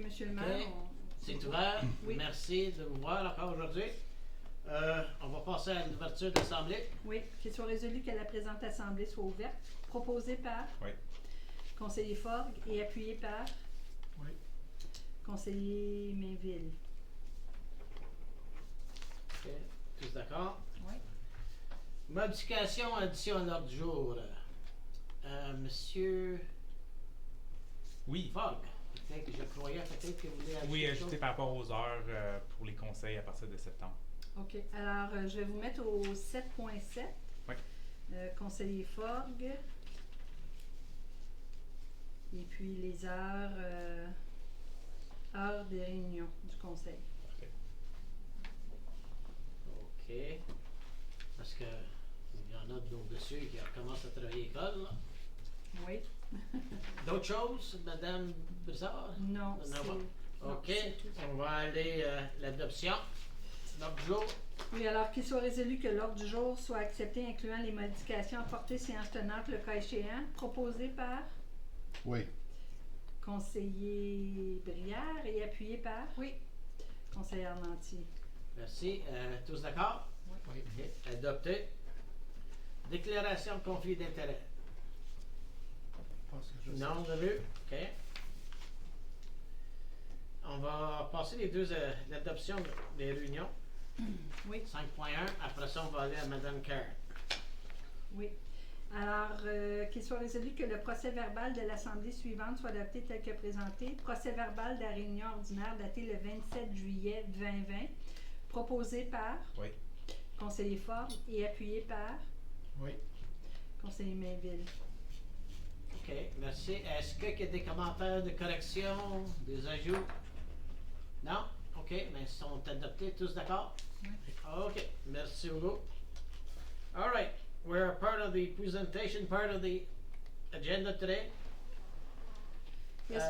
Monsieur le maire. Okay. C'est ouvert. Oui. Merci de vous voir encore aujourd'hui. On va passer à l'ouverture de l'Assemblée. Oui, qu'il soit résolu que la présente Assemblée soit ouverte, proposée par Oui. Conseiller Forgue et appuyée par Oui. Conseiller Mainville. Okay. Tous d'accord? Oui. Modification, addition à l'ordre du jour. Monsieur Oui. Fogg, peut-être que je croyais peut-être que vous voulez ajouter Oui, quelque ajouter chose? par rapport aux heures pour les conseils à partir de septembre. OK. Alors, je vais vous mettre au 7.7. Oui. Conseiller Forgue. Et puis les heures des réunions du Conseil. Parfait. OK. Parce que il y en a d'autres dessus qui recommencent à travailler à l'école, là. Oui. D'autres choses, Madame Broussard? Non, Non, c'est... non. non, OK. c'est tout. On va aller à l'adoption. L'ordre du jour. Oui, alors qu'il soit résolu que l'ordre du jour soit accepté, incluant les modifications apportées séance tenante le cas échéant, proposé par Oui. Conseiller Brière et appuyé par Conseiller Armentier. Merci. Tous d'accord? Oui. OK. Adopté. Déclaration de conflit d'intérêt. Non, on a vu. OK. On va passer les deux l'adoption des réunions. Oui. 5.1. Après ça, on va aller à Mme Karen. Oui. Alors, qu'il soit résolu que le procès verbal de l'Assemblée suivante soit adopté tel que présenté. Procès verbal de la réunion ordinaire daté le 27 juillet 2020, proposé par Oui. Conseiller Ford et appuyé par Oui. Conseiller Mainville. OK, merci. Est-ce qu'il y a des commentaires de correction, des ajouts? Non? OK, mais ils sont adoptés, tous d'accord? Oui. OK, merci beaucoup. All right, we're part of the presentation part of the agenda today. Yes,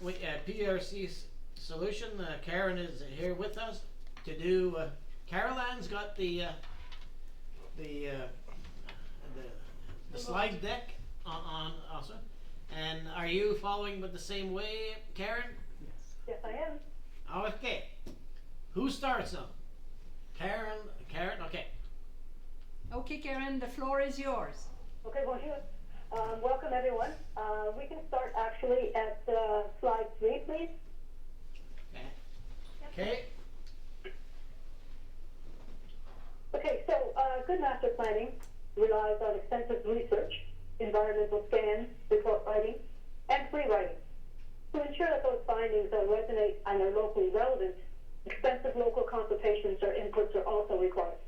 oui. PRC solution. Karen is here with us to do. Carol Ann's got the slide deck on also. And are you following with the same way, Karen? Yes, I am. Okay. Who starts them? Karen. Okay. Okay, Karen, the floor is yours. Okay, bonjour. Welcome, everyone. We can start actually at slide 3, please. Okay. Okay, so good master planning relies on extensive research, environmental scans, report writing, and free writing. To ensure that those findings resonate and are locally relevant, extensive local consultations or inputs are also required.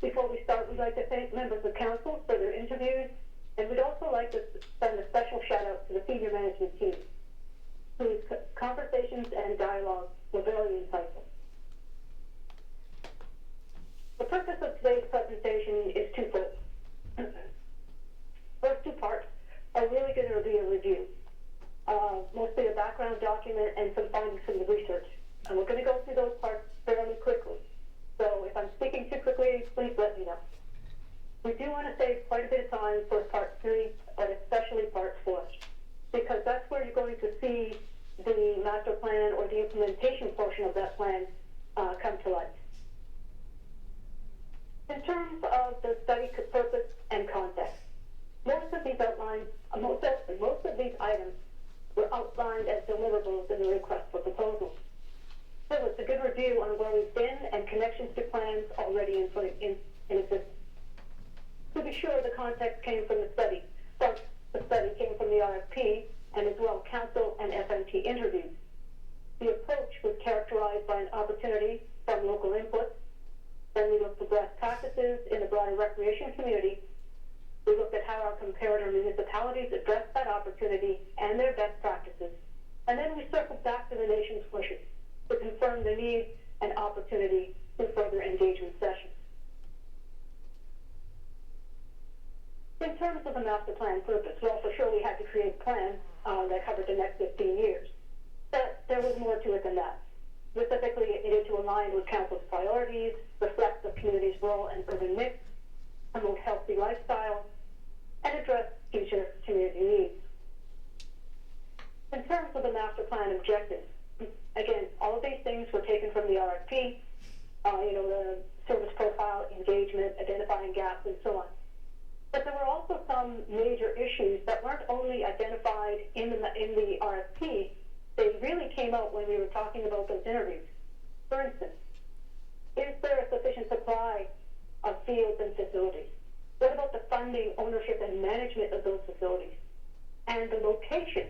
Before we start, we'd like to thank members of council for their interviews, and we'd also like to send a special shout out to the senior management team, whose conversations and dialogue were very insightful. The purpose of today's presentation is twofold. First two parts are really going to be a review, mostly a background document and some findings from the research. And we're going to go through those parts fairly quickly. So if I'm speaking too quickly, please let me know. We do want to save quite a bit of time for part 3, but especially part 4, because that's where you're going to see the master plan or the implementation portion of that plan come to life. In terms of the study purpose and context, most of these items were outlined as deliverables in the request for proposals. So it's a good review on where we've been and connections to plans already in existence. To be sure, the context came from the study. First, the study came from the RFP and as well council and FMT interviews. The approach was characterized by an opportunity from local input. Then we looked for best practices in the broader recreation community. We looked at how our comparator municipalities addressed that opportunity and their best practices. And then we circled back to the nation's wishes to confirm the need and opportunity for further engagement sessions. In terms of the master plan purpose, well, for sure we had to create a plan that covered the next 15 years. But there was more to it than that. Specifically, it needed to align with council's priorities, reflect the community's role and urban mix, promote healthy lifestyle, and address future community needs. In terms of the master plan objectives, again, all of these things were taken from the RFP, the service profile, engagement, identifying gaps, and so on. But there were also some major issues that weren't only identified in the RFP, they really came out when we were talking about those interviews. For instance, is there a sufficient supply of fields and facilities? What about the funding, ownership, and management of those facilities? And the location,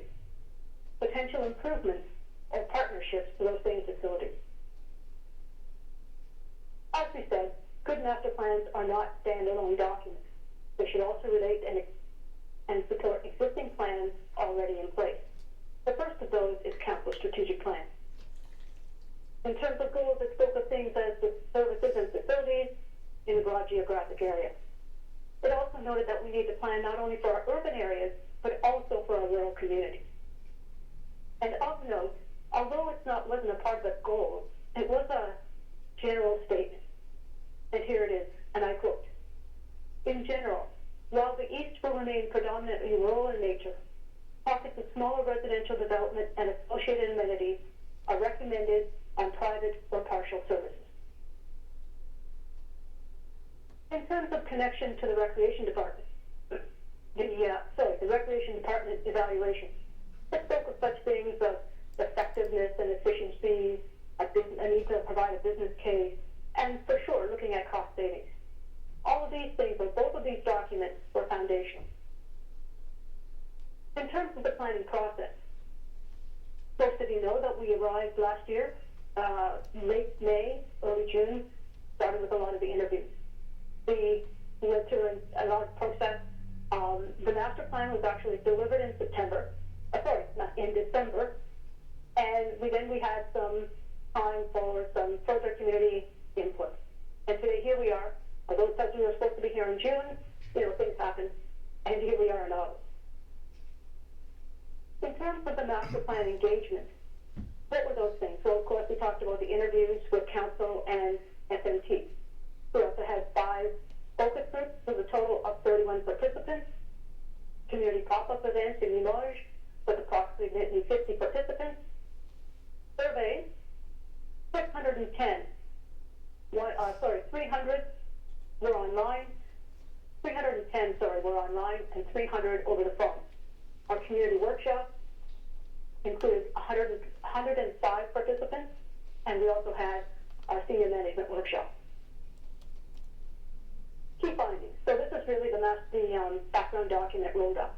potential improvements or partnerships for those same facilities. As we said, good master plans are not standalone documents. They should also relate and support existing plans already in place. The first of those is Council Strategic Plan. In terms of goals, it spoke of things as the services and facilities in a broad geographic area. It also noted that we need to plan not only for our urban areas, but also for our rural communities. And of note, although wasn't a part of the goals, it was a general statement. And here it is, and I quote, "In general, while the East will remain predominantly rural in nature, pockets of smaller residential development and associated amenities are recommended on private or partial services." In terms of connection to the Recreation Department, the Recreation Department evaluation, it spoke of such things as effectiveness and efficiency, a need to provide a business case, and for sure, looking at cost savings. All of these things, or both of these documents, were foundational. In terms of the planning process, most of you know that we arrived last year, late May, early June, started with a lot of the interviews. We went through a lot of process. The master plan was actually delivered in December, and we had some time for some further community input. And today, here we are. Although it says we were supposed to be here in June, things happen, and here we are in August. In terms of the master plan engagement, what were those things? So, of course, we talked about the interviews with Council and SMT. We also had 5 focus groups with a total of 31 participants, community pop-up events in Limoges with approximately 50 participants, surveys, 300 were online, 310 were online, and 300 over the phone. Our community workshop included 105 participants, and we also had our senior management workshop. Key findings. So this is really the background document rolled up.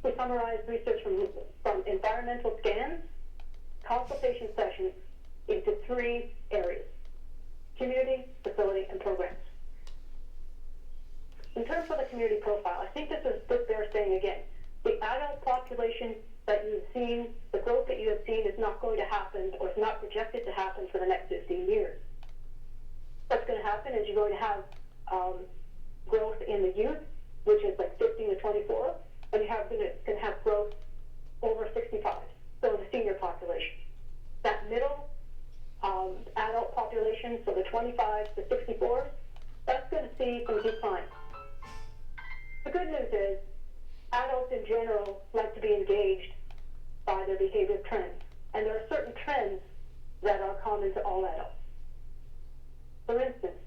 We summarized research from environmental scans, consultation sessions into 3 areas: community, facility, and programs. In terms of the community profile, I think this bears saying again. The adult population that you've seen, the growth that you have seen is not going to happen, or is not projected to happen for the next 15 years. What's going to happen is you're going to have growth in the youth, which is like 15 to 24, and you're going to have growth over 65, so the senior population. That middle adult population, so the 25 to 64, that's going to see some decline. The good news is adults in general like to be engaged by their behavior trends, and there are certain trends that are common to all adults. For instance,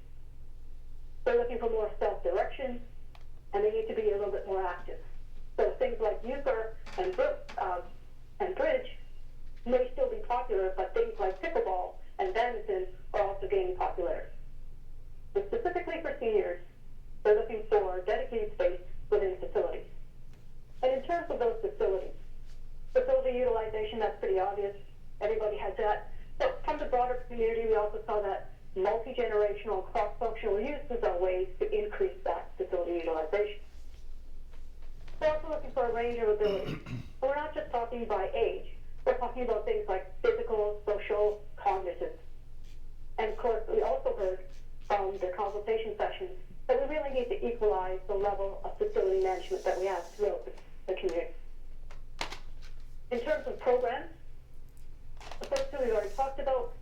they're looking for more self-direction, and they need to be a little bit more active. So things like euchre and bridge may still be popular, but things like pickleball and badminton are also gaining popularity. So specifically for seniors, they're looking for dedicated space within facilities. And in terms of those facilities, facility utilization, that's pretty obvious. Everybody has that. But from the broader community, we also saw that multi-generational cross-functional uses are ways to increase that facility utilization. We're also looking for a range of abilities. But we're not just talking by age. We're talking about things like physical, social, cognitive. And of course, we also heard from the consultation sessions that we really need to equalize the level of facility management that we have throughout the community. In terms of programs, the first 2 we've already talked about,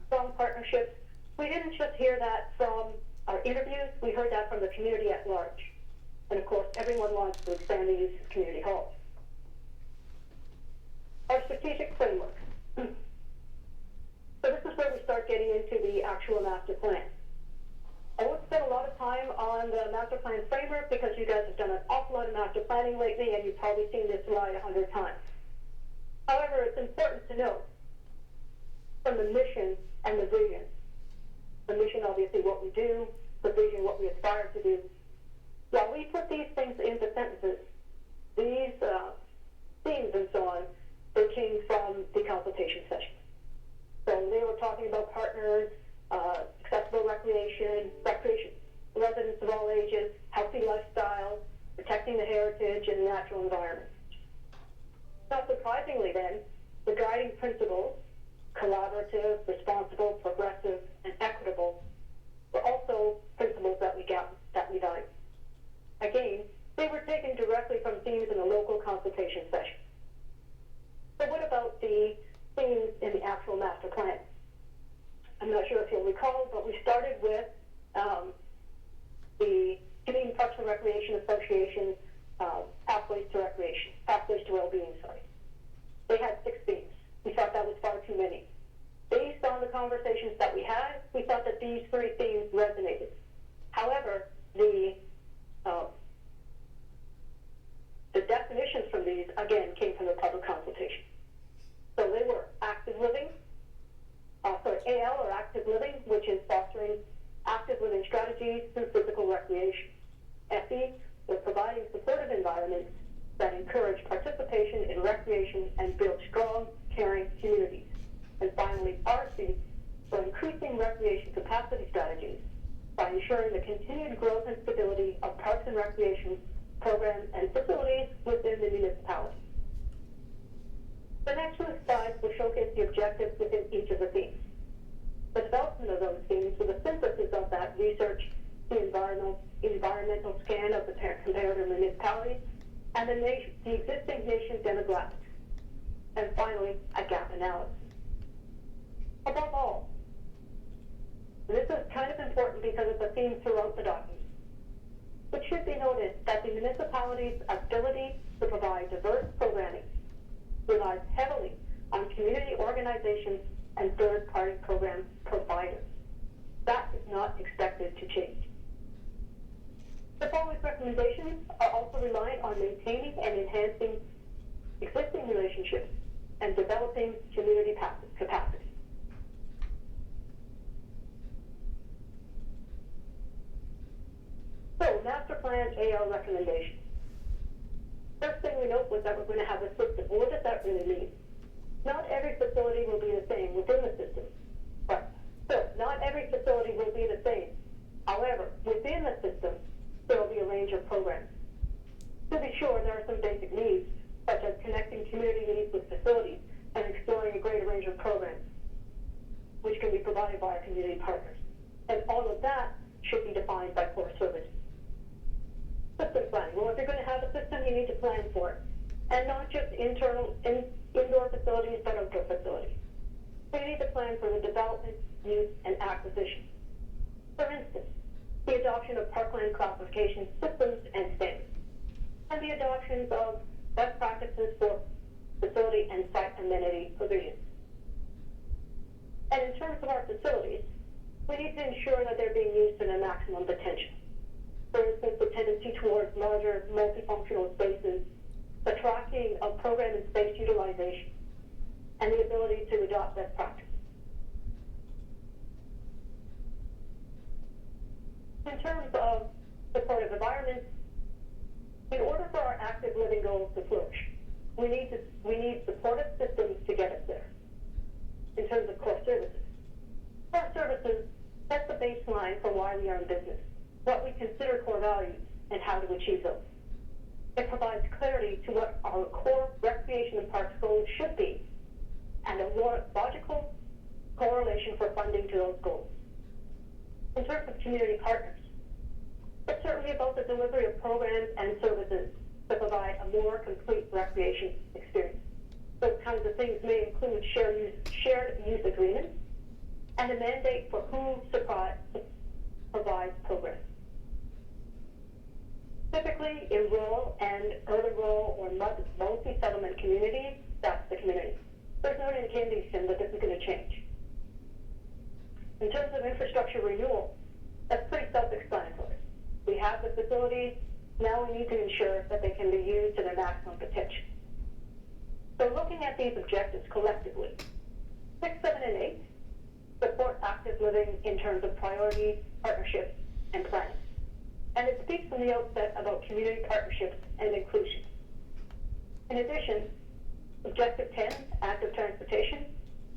strong partnerships. We didn't just hear that from our interviews, we heard that from the community at large. And of course, everyone wants to expand the use of community halls. Our into the actual master plan. I won't spend a lot of time on the master plan framework because you guys have done an awful lot of master planning lately and you've probably seen this slide 100 times. However, it's important to note from the mission and the vision. The mission, obviously, what we do, the vision, what we aspire to do. While we put these things into sentences, these themes and so on, they came from the consultation session. So they were talking about partners, accessible recreation, residents of all ages, healthy lifestyles, protecting the heritage and the natural environment. Not surprisingly then, the guiding principles, collaborative, responsible, progressive, and equitable, were also principles that we value. Again, they were taken directly from themes in the local consultation session. So what about the themes in the actual master plan? I'm not sure if you'll recall, but we started with the Canadian Parks and Recreation Association Pathways to Wellbeing, sorry. They had 6 themes. We thought that was far too many. Based on the conversations that we had, we thought that these 3 themes resonated. However, the definitions from these, again, came from the public consultation. So they were active living, AL or active living, which is fostering active living strategies through physical recreation. FE was providing supportive environments that encourage participation in recreation and build strong, caring communities. And finally, RC for increasing recreation capacity strategies by ensuring the continued growth and stability of parks and recreation programs and facilities within the municipality. The next 2 slides will showcase the objectives within each of the themes. The development of those themes with a synthesis of that research, the environmental scan of the comparator municipalities, and the existing nation demographics. And finally, a gap analysis. Above all, this is kind of important because it's a theme throughout the document. It should be noted that the municipality's ability to provide diverse programming relies heavily on community organizations and third-party program providers. That is not expected to change. The following recommendations are also reliant on maintaining and enhancing existing relationships and developing community capacity. So, Master Plan AL recommendations. First thing we note was that we're going to have a system. Well, what does that really mean? Not every facility will be the same within the system. But so, not every facility will be the same. However, within the system, there will be a range of programs. To be sure, there are some basic needs, such as connecting community needs with facilities and exploring a greater range of programs, which can be provided by our community partners. And all of that should be defined by core services. System planning. Well, if you're going to have a system, you need to plan for it. And not just indoor facilities, but outdoor facilities. So you need to plan for the development, use, and acquisition. For instance, the adoption of parkland classification systems and standards, and the adoptions of best practices for facility and site amenity provisions. And in terms of our facilities, we need to ensure that they're being used to their maximum potential. For instance, the tendency towards larger multifunctional spaces, the tracking of program and space utilization, and the ability to adopt best practices. In terms of supportive environments, in order for our active living goals to flourish, we need supportive systems to get us there. In terms of core services. Core services set the baseline for why we are in business, what we consider core values, and how to achieve those. It provides clarity to what our core recreation and parks goals should be, and a logical correlation for funding to those goals. In terms of community partners, it's certainly about the delivery of programs and services to provide a more complete recreation experience. Those kinds of things may include shared use agreements and a mandate for who provides programs. Typically, in rural and urban rural or multi-settlement communities, that's the community. There's no indication that this is going to change. In terms of infrastructure renewal, that's pretty self-explanatory. We have the facilities, now we need to ensure that they can be used to their maximum potential. So looking at these objectives collectively, 6, 7, and 8 support active living in terms of priorities, partnerships, and planning. And it speaks from the outset about community partnerships and inclusion. In addition, Objective 10, active transportation,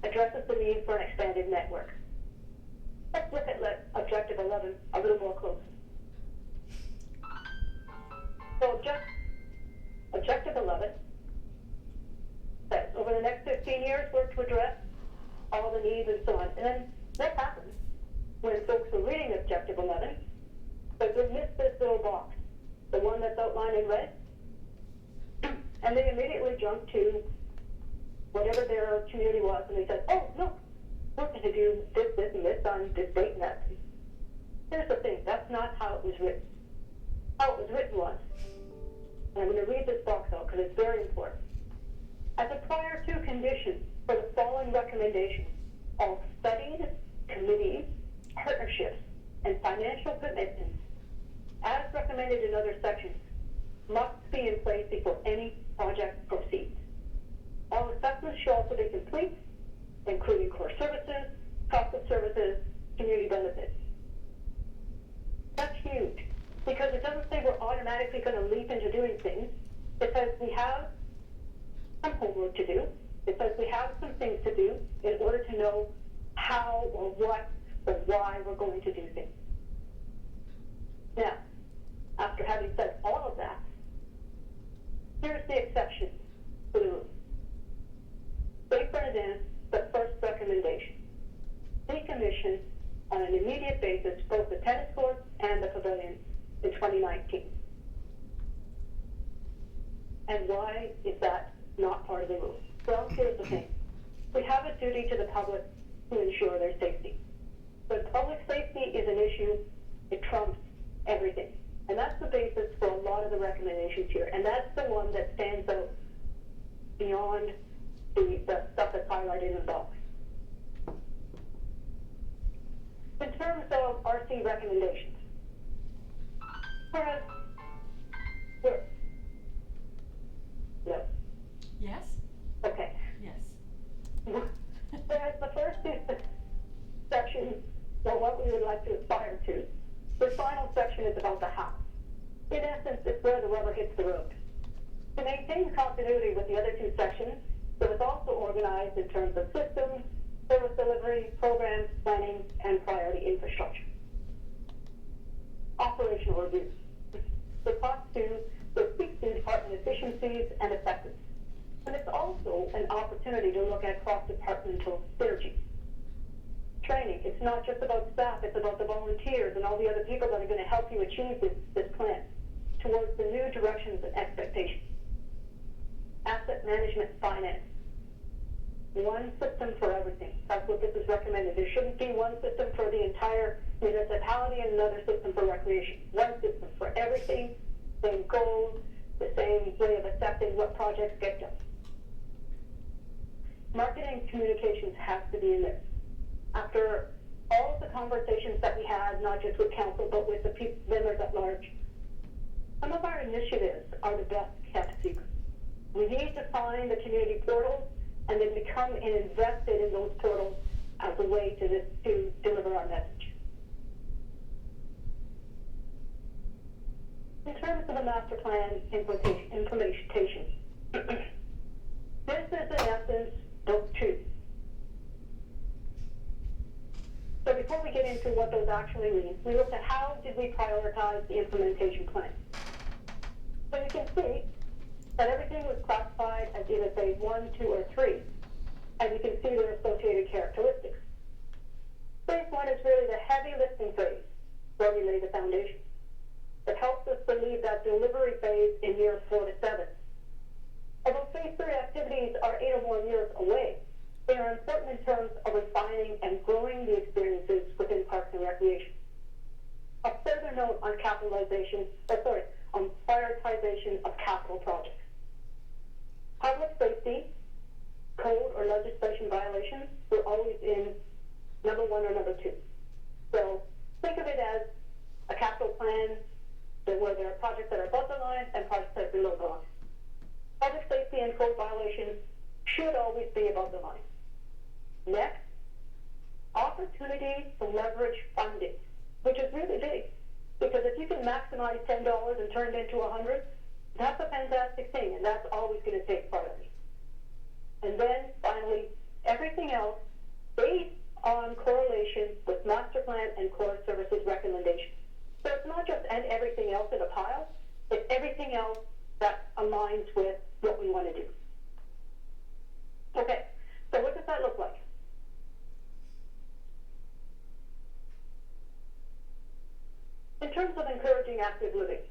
addresses the need for an expanded network. Let's look at Objective 11 a little more closely. So Objective 11 says, over the next 15 years, work to address all the needs and so on. And then what happens when folks are reading Objective 11, but they miss this little box, the one that's outlined in red, and they immediately jump to whatever their community was, and they said, oh, no, we're going to do this, this, and this on this date and that. Here's the thing, that's not how it was written. How it was written was, and I'm going to read this box out because it's very important. As a prior to condition for the following recommendations, all studied committees, partnerships, and financial commitments, as recommended in other sections, must be in place before any project proceeds. All assessments shall also be complete, including core services, cost of services, community benefits. That's huge, because it doesn't say we're automatically going to leap into doing things. It says we have some homework to do. It says we have some things to do in order to know how or what or why we're going to do things. Now, after having said all of that, here's the exception to the rule. Say, for instance, the first recommendation. Decommission on an immediate basis both the tennis courts and the pavilion in 2019. And why is that not part of the rule? Well, here's the thing. We have a duty to the public to ensure their safety. But public safety is an issue, it trumps everything. And that's the basis for a lot of the recommendations here. And that's the one that stands out beyond the stuff that's highlighted in the box. In terms of RC recommendations, whereas, no? Yes? Okay. Yes. Whereas the first two sections are what we would like to aspire to, the final section is about the how. In essence, it's where the rubber hits the road. To maintain continuity with the other two sections, it was also organized in terms of systems, service delivery, programs, planning, and priority infrastructure. Operational reviews. The speaks to department efficiencies and effectiveness. And it's also an opportunity to look at cross-departmental synergies. Training, it's not just about staff, it's about the volunteers and all the other people that are going to help you achieve this plan towards the new directions and expectations. Asset management finance. One system for everything. That's what this is recommended. There shouldn't be one system for the entire municipality and another system for recreation. One system for everything, same goals, the same way of assessing what projects get done. Marketing communications has to be in there. After all of the conversations that we had, not just with council, but with the members at large, some of our initiatives are the best kept secret. We need to find the community portals and then become invested in those portals as a way to deliver our message. In terms of the master plan implementation, this is in essence book 2. So before we get into what those actually mean, we looked at how did we prioritize the implementation plan. So you can see that everything was classified as either phase 1, 2, or 3, and you can see their associated characteristics. Phase 1 is really the heavy lifting phase, where we lay the foundation. It helps us believe that delivery phase in years 4 to 7. Although phase 3 activities are 8 or more years away, they are important in terms of refining and growing the experiences within Parks and Recreation. A further note on on prioritization of capital projects. Public safety, code or legislation violations were always in number one or number two. So think of it as a capital plan where there are projects that are above the line and projects that are below the line. Public safety and code violations should always be above the line. Next, opportunity to leverage funding, which is really big. Because if you can maximize $10 and turn it into 100, that's a fantastic thing, and that's always going to take priority. And then finally, everything else based on correlation with master plan and core services recommendations. So it's not just and everything else in a pile, it's everything else that aligns with what we want to do. Okay, so what does that look like? In terms of encouraging active living,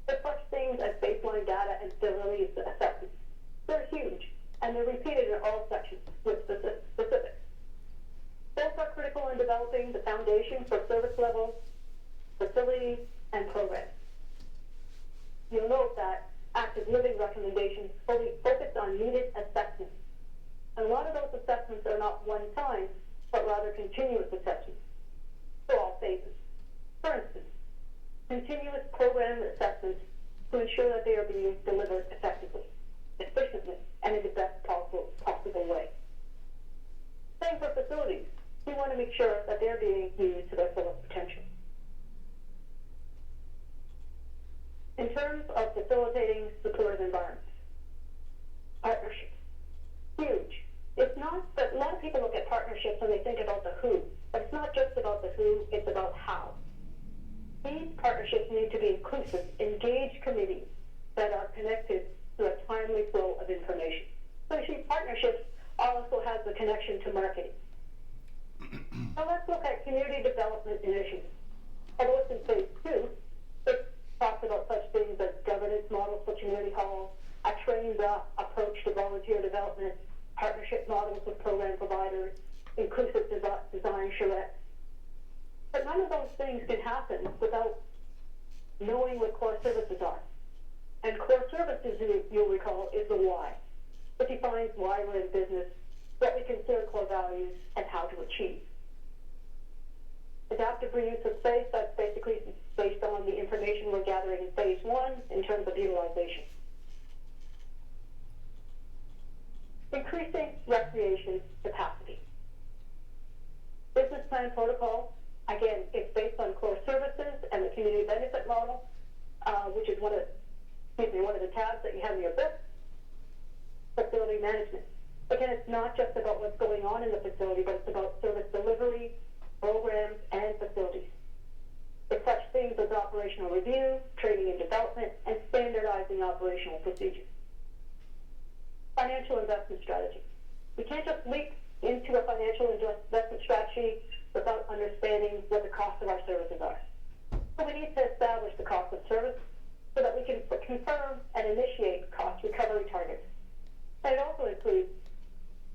there's such things as baseline data and stability assessments. They're huge, and they're repeated in all sections with specifics. Both are critical in developing the foundation for service levels, facilities, and programs. You'll note that active living recommendations fully focus on needed assessments. And a lot of those assessments are not one time, but rather continuous assessments for all phases. For instance, continuous program assessments to ensure that they are being delivered effectively, efficiently, and in the best possible way. Same for facilities. We want to make sure that they're being used to their fullest potential. In terms of facilitating supportive environments, partnerships, huge. It's not that a lot of people look at partnerships and they think about the who, but it's not just about the who, it's about how. These partnerships need to be inclusive, engaged committees that are connected to a timely flow of information. So you see, partnerships also has the connection to marketing. So let's look at community development initiatives. Although it's in phase 2, it talks about such things as governance models for community halls, a trained-up approach to volunteer development, partnership models with program providers, inclusive design charrettes. But none of those things can happen without knowing what core services are. And core services, you'll recall, is the why. It defines why we're in business, what we consider core values, and how to achieve. Adaptive reuse of space, that's basically based on the information we're gathering in phase 1 in terms of utilization. Increasing recreation capacity. Business plan protocol, again, it's based on core services and the community benefit model, which is one of the tabs that you have in your book. Facility management. Again, it's not just about what's going on in the facility, but it's about service delivery, programs, and facilities. It's such things as operational review, training and development, and standardizing operational procedures. Financial investment strategy. We can't just leap into a financial investment strategy without understanding what the cost of our services are. So we need to establish the cost of service so that we can confirm and initiate cost recovery targets. And it also includes,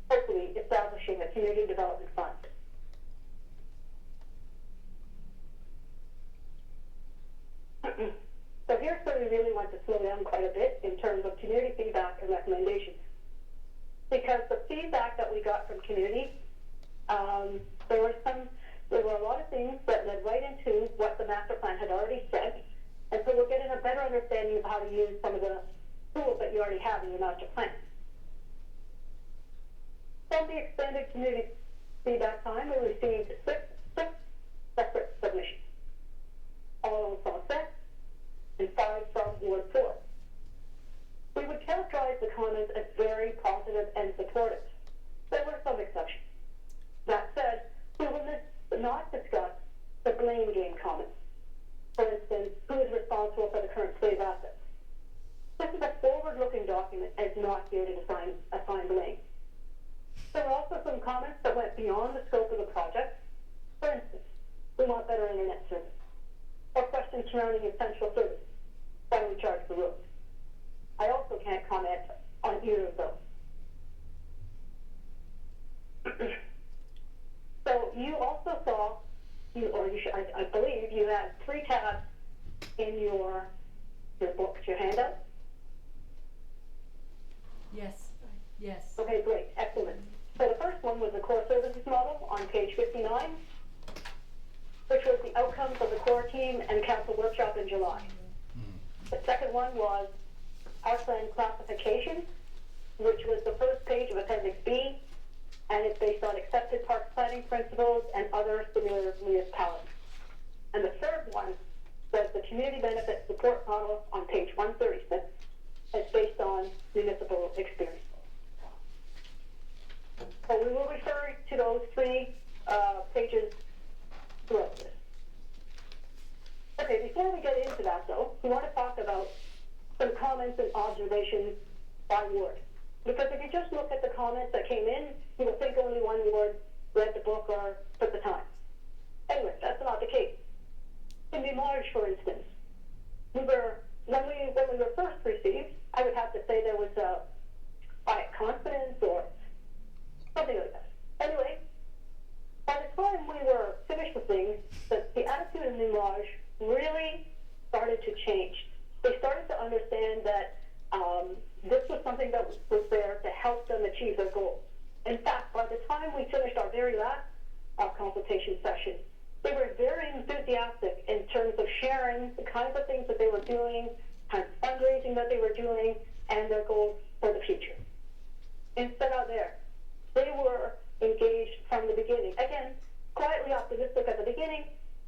hopefully, establishing a community development fund. So here's where we really want to slow down quite a bit in terms of community feedback and recommendations. Because the feedback that we got from community, there were a lot of things that led right into what the master plan had already said. And so we're getting a better understanding of how to use some of the tools that you already have in your master plan. From the expanded community feedback time, we received six separate submissions, all from FEC and 5 from Ward 4. We would characterize the comments as very positive and supportive. There were some exceptions. That said, we will not discuss the blame game comments. For instance, who is responsible for the current slave assets? This is a forward-looking document and is not here to assign blame. There were also some comments that went beyond the scope of the project. For instance, we want better internet service. Or questions surrounding essential services. Why do we charge for roads? I also can't comment on either of those. So you also saw, I believe you had 3 tabs in your book, your handout. Yes. Yes. Okay, great, excellent. So the first one was the core services model, on page 59, which was the outcomes of the core team and council workshop in July. The second one was our plan classification, which was the first page of Appendix B, and it's based on accepted park planning principles and other similar municipalities. And the third one was the community benefit support model on page 136. It's based on municipal experience. So we will refer to those three pages throughout this. Okay, before we get into that though, we want to talk about some comments and observations by ward. Because if you just look at the comments that came in, you will think only one ward read the book or took the time. Anyway, that's not the case. In Limoges, for instance, when we were first received, I would have to say there was a quiet confidence or something like that. Anyway, by the time we were finished with things, the attitude in Limoges really started to change. They started to understand that this was something that was there to help them achieve their goals. In fact, by the time we finished our very last consultation session, they were very enthusiastic in terms of sharing the kinds of things that they were doing, kind of fundraising that they were doing, and their goals for the future. Instead of there, they were engaged from the beginning. Again, quietly optimistic at the beginning,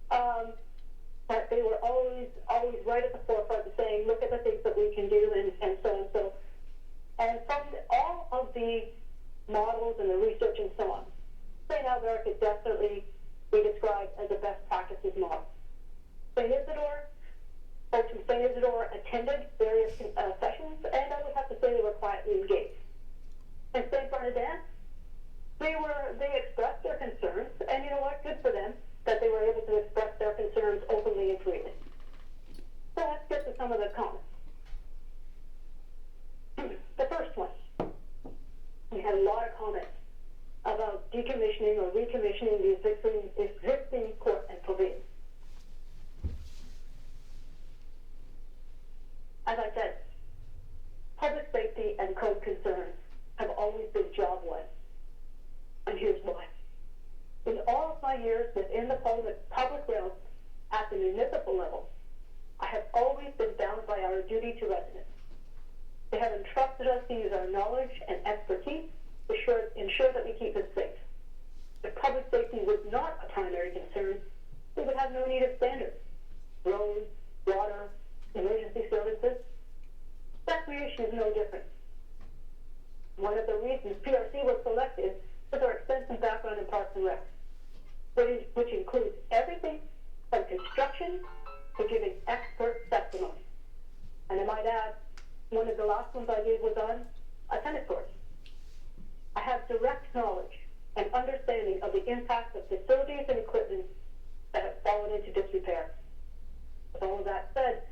but they were always right at the forefront of saying, look at the things that we can do, and so and so. And from all of the models and the research and so on, St. Albert could definitely be described as a best practices model. St. Isidore, folks from St. Isidore attended various sessions, and I would have to say they were quietly engaged. And St. Bernardin, they expressed their concerns, and you know what, good for them that they were able to express their concerns openly and freely. So let's get to some of the comments. The first one, we had a lot of comments about decommissioning or recommissioning the existing court and pavilion. As I said, public safety and code concerns have always been job one. And here's why. In all of my years within the public realm at the municipal level, I have always been bound by our duty to residents. They have entrusted us to use our knowledge and expertise to ensure that we keep it safe. If public safety was not a primary concern, we would have no need of standards. Roads, water, emergency services. Recreation is no different. One of the reasons PRC was selected was our extensive background in Parks and Rec, which includes everything from construction to giving expert testimony. And I might add, one of the last ones I did was on a tennis court. I have direct knowledge and understanding of the impact of facilities and equipment that have fallen into disrepair. With all of that said,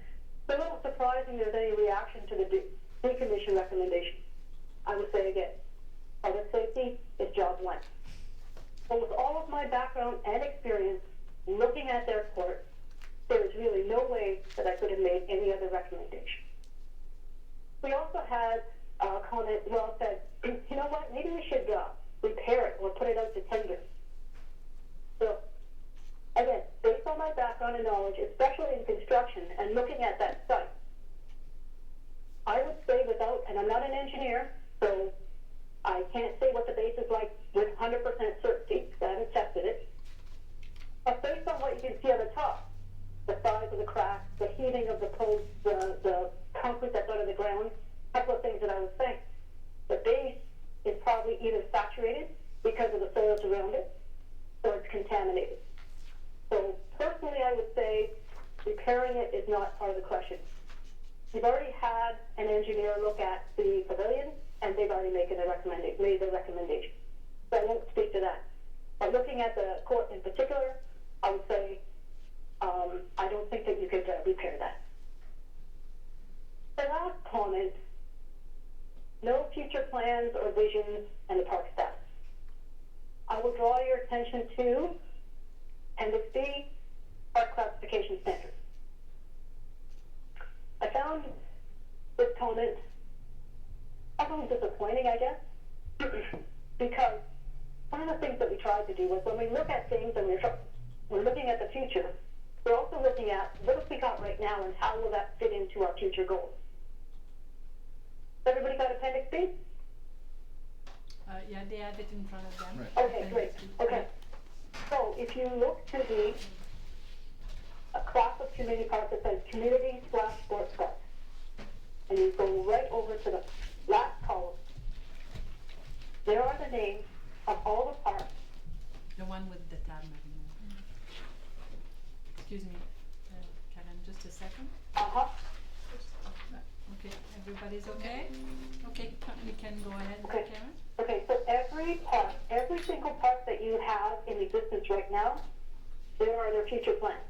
it's a little surprising there's any reaction to the decommission recommendation. I will say again, public safety is job one. But with all of my background and experience looking at their court, there is really no way that I could have made any other recommendation. We also had a comment, well said, you know what, maybe we should repair it or put it out to tender. So, again, based on my background and knowledge, especially in construction and looking at that site, I would say without, and I'm not an engineer, so I can't say what the base is like with 100% certainty, because I haven't tested it. But based on what you can see on the top, the size of the cracks, the heaving of the posts, the concrete that's under the ground, a couple of things that I would say. The base is probably either saturated because of the soils around it, or it's contaminated. So personally, I would say repairing it is not part of the question. You've already had an engineer look at the pavilion, and they've already made the recommendation. So I won't speak to that. But looking at the court in particular, I would say I don't think that you could repair that. The last comment, no future plans or visions and the park status. I will draw your attention to Appendix B, Park Classification Standards. I found this comment a little disappointing, I guess, because one of the things that we tried to do was when we look at things and we're looking at the future, we're also looking at what have we got right now and how will that fit into our future goals. Everybody got Appendix B? Yeah, they have it in front of them. Right. Okay, great. Okay. So if you look to the class of community park that says community/sports park, and you go right over to the last column, there are the names of all the parks. The one with the tab, Marina. Excuse me, Karen, just a second. Uh-huh. Okay, everybody's okay? Okay, you can go ahead, Okay. Karen. Okay, so every park, every single park that you have in existence right now, there are their future plans.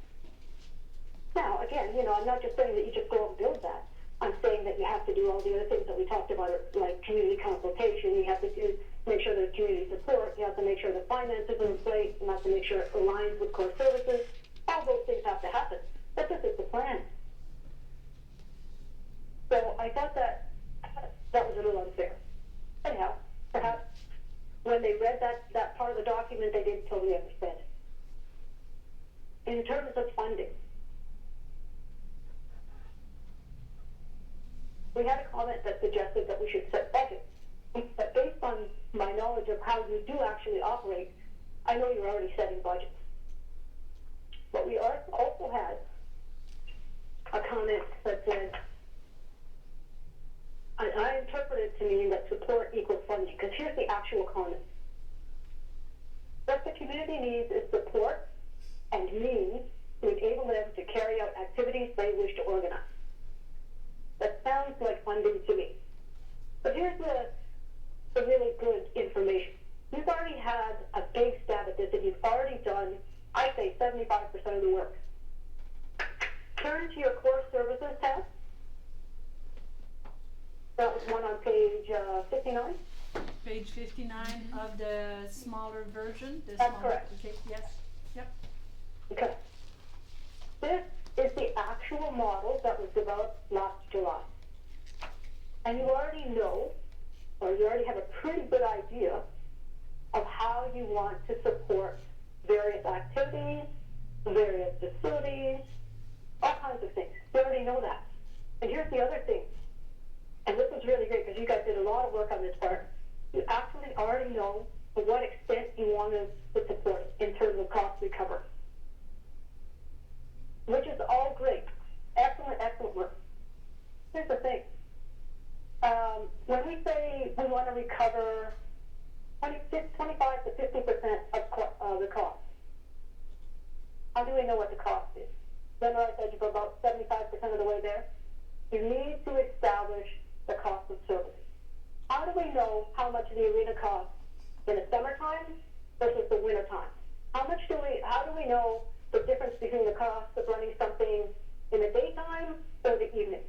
Now, again, you know, I'm not just saying that you just go and build that. I'm saying that you have to do all the other things that we talked about, like community consultation. You have to make sure there's community support. You have to make sure the finances are in place. You have to make sure it aligns with core services. All those things have to happen. But this is the plan. So I thought that was a little unfair. Anyhow, perhaps when they read that part of the document, they didn't totally understand it. In terms of funding, we had a comment that suggested that we should set budgets. But based on my knowledge of how you do actually operate, I know you're already setting budgets. But we also had a comment that said, I interpreted it to mean that support equals funding, because here's the actual comment. What the community needs is support and means to enable them to carry out activities they wish to organize. That sounds like funding to me. But here's the really good information. You've already had a big stab at this, and you've already done, I say, 75% of the work. Turn to your core services tab. That was one on page 59. Page 59 of the smaller version. The That's smaller, correct. Okay, yes, yep. Okay. This is the actual model that was developed last July. And you already know, or you already have a pretty good idea of how you want to support various activities, various facilities, all kinds of things. You already know that. And here's the other thing. And this is really great because you guys did a lot of work on this part. You actually already know to what extent you want to support it in terms of cost recovery. Which is all great. Excellent, excellent work. Here's the thing. When we say we want to recover 25 to 50% of the cost, how do we know what the cost is? Remember I said you go about 75% of the way there? You need to establish the cost of service. How do we know how much the arena costs in the summertime versus the wintertime? How do we know the difference between the cost of running something in the daytime or the evening?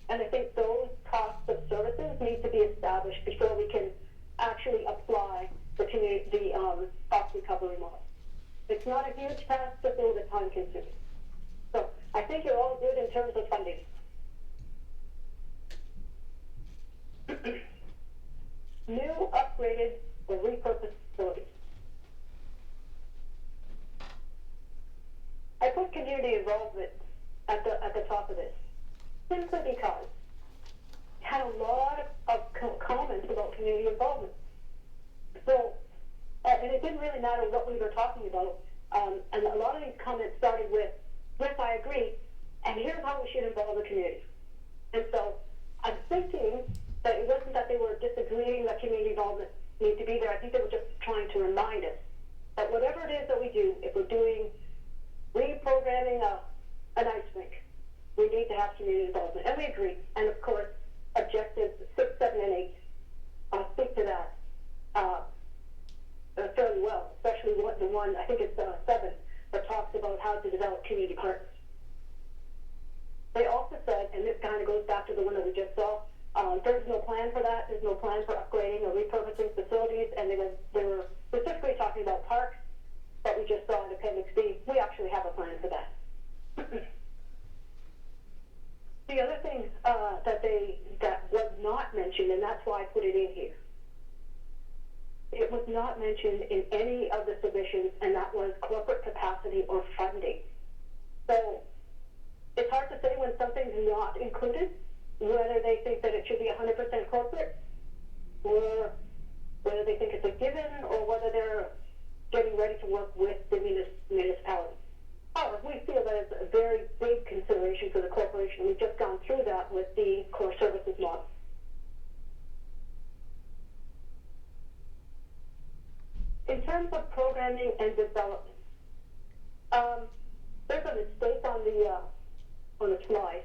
And I think those costs of services need to be established before we can actually apply the cost recovery model. It's not a huge task, just a little bit time consuming. So I think you're all good in terms of funding. New, upgraded, or repurposed facilities. I put community involvement at the top of this, simply because we had a lot of comments about community involvement. So, and it didn't really matter what we were talking about, and a lot of these comments started with, yes, I agree, and here's how we should involve the community. And so, I'm thinking that it wasn't that they were disagreeing that community involvement needs to be there. I think they were just trying to remind us that whatever it is that we do, if we're doing reprogramming an ice rink, we need to have community involvement. And we agree. And of course, objectives 6, 7, and 8 speak to that fairly well, especially the one, I think it's 7, that talks about how to develop community partners. They also said, and this kind of goes back to the one that we just saw, there's no plan for that. There's no plan for upgrading or repurposing facilities, and they were specifically talking about parks that we just saw in Appendix B. We actually have a plan for that. The other thing that was not mentioned, and that's why I put it in here, it was not mentioned in any of the submissions, and that was corporate capacity or funding. So it's hard to say when something's not included, whether they think that it should be 100% corporate, or whether they think it's a given, or whether they're getting ready to work with the municipality. However, we feel that it's a very big consideration for the corporation. We've just gone through that with the core services model. In terms of programming and development, there's a mistake on the slide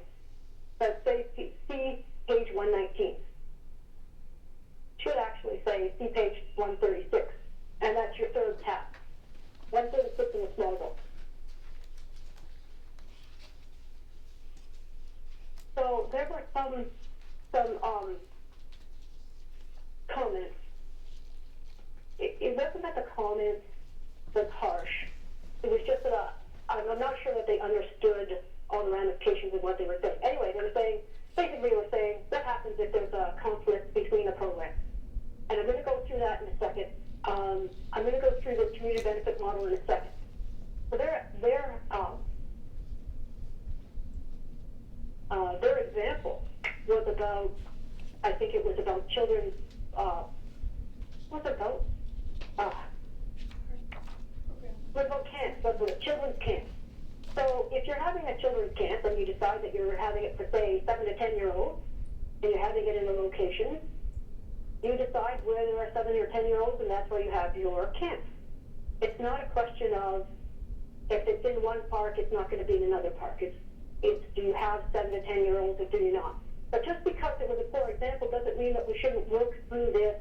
that says see page 119. Should actually say see page 136, and that's your third tab. 136 in the small book. So there were some comments. It wasn't that the comments was harsh. It was just that I'm not sure that they understood all the ramifications of what they were saying. Anyway, they were saying, basically they were saying, what happens if there's a conflict between a program? And I'm going to go through that in a second. I'm going to go through the community benefit model in a second. So their example was about, I think it was about children's, what's it about? What about camps? What about children's camps? So if you're having a children's camp and you decide that you're having it for, say, 7 to 10-year-olds, and you're having it in a location, you decide where there are 7 or 10-year-olds, and that's where you have your camp. It's not a question of if it's in one park, it's not going to be in another park. It's do you have 7 to 10-year-olds or do you not? But just because it was a poor example doesn't mean that we shouldn't work through this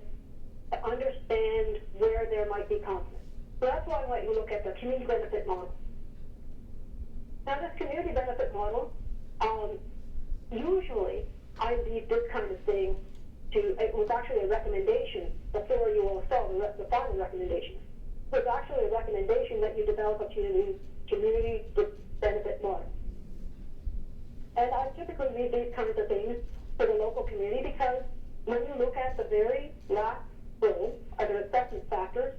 to understand where there might be conflict. So that's why I want you to look at the community benefit model. Now, this community benefit model, usually I leave this kind of thing to, it was actually a recommendation before you all saw the final recommendation. It was actually a recommendation that you develop a community benefit model. And I typically leave these kinds of things for the local community because when you look at the very last row are the assessment factors,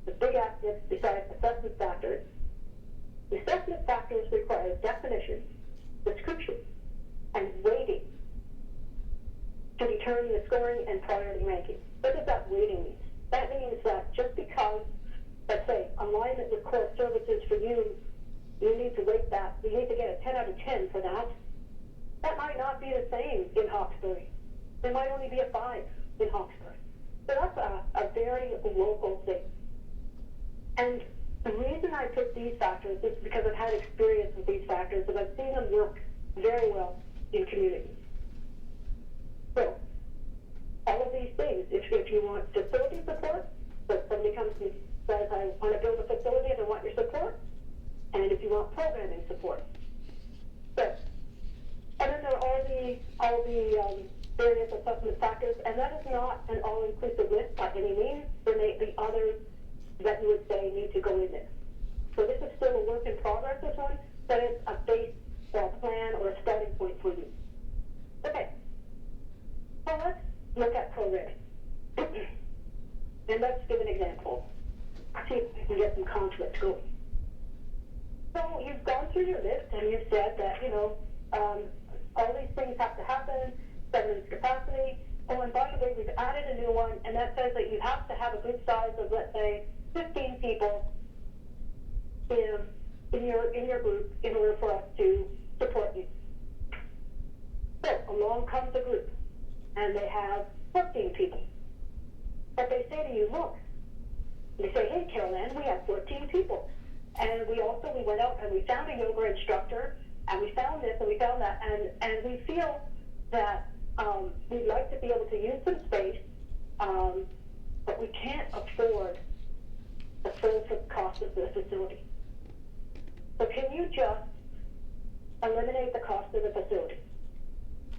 the big asterisks besides assessment factors. The assessment factors require definition, description, and weighting to determine the scoring and priority ranking. What does that weighting mean? That means that just because, let's say, alignment with core services for you, you need to rate that, you need to get a 10 out of 10 for that. That might not be the same in Hawkesbury. There might only be a 5 in Hawkesbury. So that's a very local thing. And the reason I picked these factors is because I've had experience with these factors and I've seen them work very well in communities. So, all of these things, if you want facility support, so somebody comes and says, I want to build a facility and I want your support, and if you want programming support. So, and then there are all the various assessment factors, and that is not an all-inclusive list by any means. There may be others that you would say need to go in there. So this is still a work in progress, this one, but it's a base or a plan or a starting point for you. Okay, so let's look at programming. And let's give an example. See if we can get some conflict going. So you've gone through your list and you've said that, all these things have to happen, severance capacity. Oh, and by the way, we've added a new one, and that says that you have to have a group size of, let's say, 15 people in your group in order for us to support you. So along comes a group, and they have 14 people. But they say to you, look, they say, hey, Carol Ann, we have 14 people. And we went out and we found a yoga instructor, and we found this and we found that, and we feel that we'd like to be able to use some space, but we can't afford the full cost of the facility. So can you just eliminate the cost of the facility?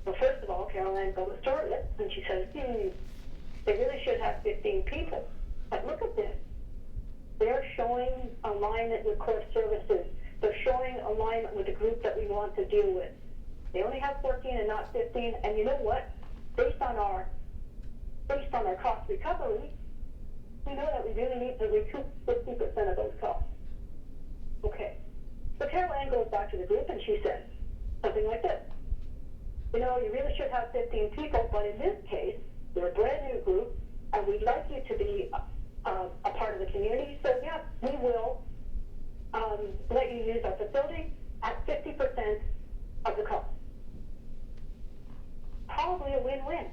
Well, first of all, Carol Ann goes to her list and she says, they really should have 15 people. But look at this. They're showing alignment with core services. They're showing alignment with the group that we want to deal with. They only have 14 and not 15, and you know what? Based on our cost recovery, we know that we really need to recoup 50% of those costs. Okay. So Carol Ann goes back to the group and she says something like this. You know, you really should have 15 people, but in this case, you're a brand new group, and we'd like you to be a part of the community. So yeah, we will let you use our facility at 50% of the cost. Probably a win-win.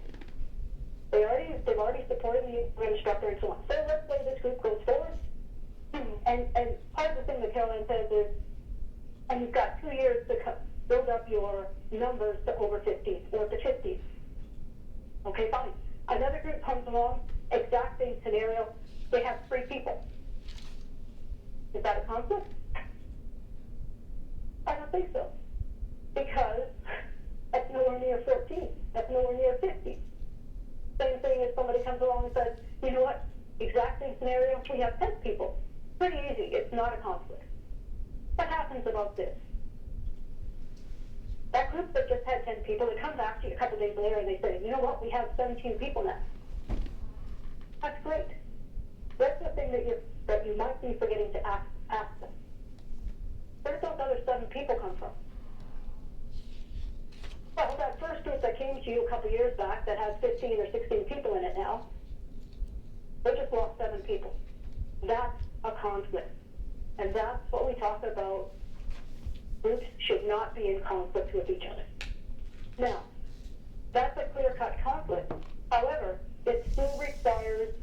They've already supported the instructor and so on. So let's say this group goes forward. And part of the thing that Carolyn says is, and you've got 2 years to build up your numbers to over 50 or to 50. Okay, fine. Another group comes along, exact same scenario. They have 3 people. Is that a conflict? I don't think so. Because that's nowhere near 14. That's nowhere near 50. Same thing if somebody comes along and says, you know what, exact same scenario, we have 10 people. Pretty easy, it's not a conflict. What happens about this? That group that just had 10 people, they come back to you a couple days later and they say, you know what, we have 17 people now. That's great. That's the thing that you might be forgetting to ask them. Where did those other 7 people come from? Well, that first group that came to you a couple years back that has 15 or 16 people in it now, they just lost 7 people. That's a conflict. And that's what we talk about. Groups should not be in conflict with each other. Now, that's a clear-cut conflict. However, it still requires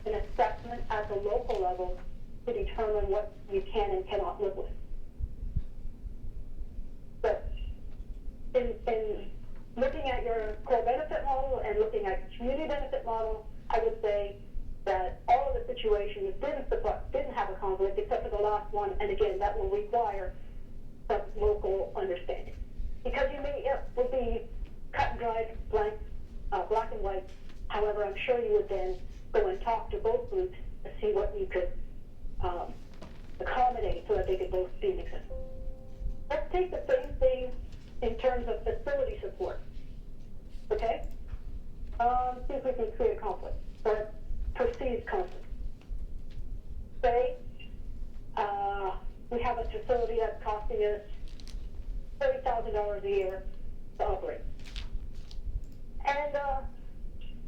an assessment at the local level to determine what you can and cannot live with. But in looking at your core benefit model and looking at your community benefit model, I would say that all of the situations didn't have a conflict except for the last one, and again, that will require some local understanding. Because it would be cut and dried, black and white. However, I'm sure you would then go and talk to both groups to see what you could accommodate so that they could both be successful. Let's take the same thing in terms of facility support. Okay? See if we can create a conflict, or perceived conflict. Say, we have a facility that's costing us $30,000 a year to operate. And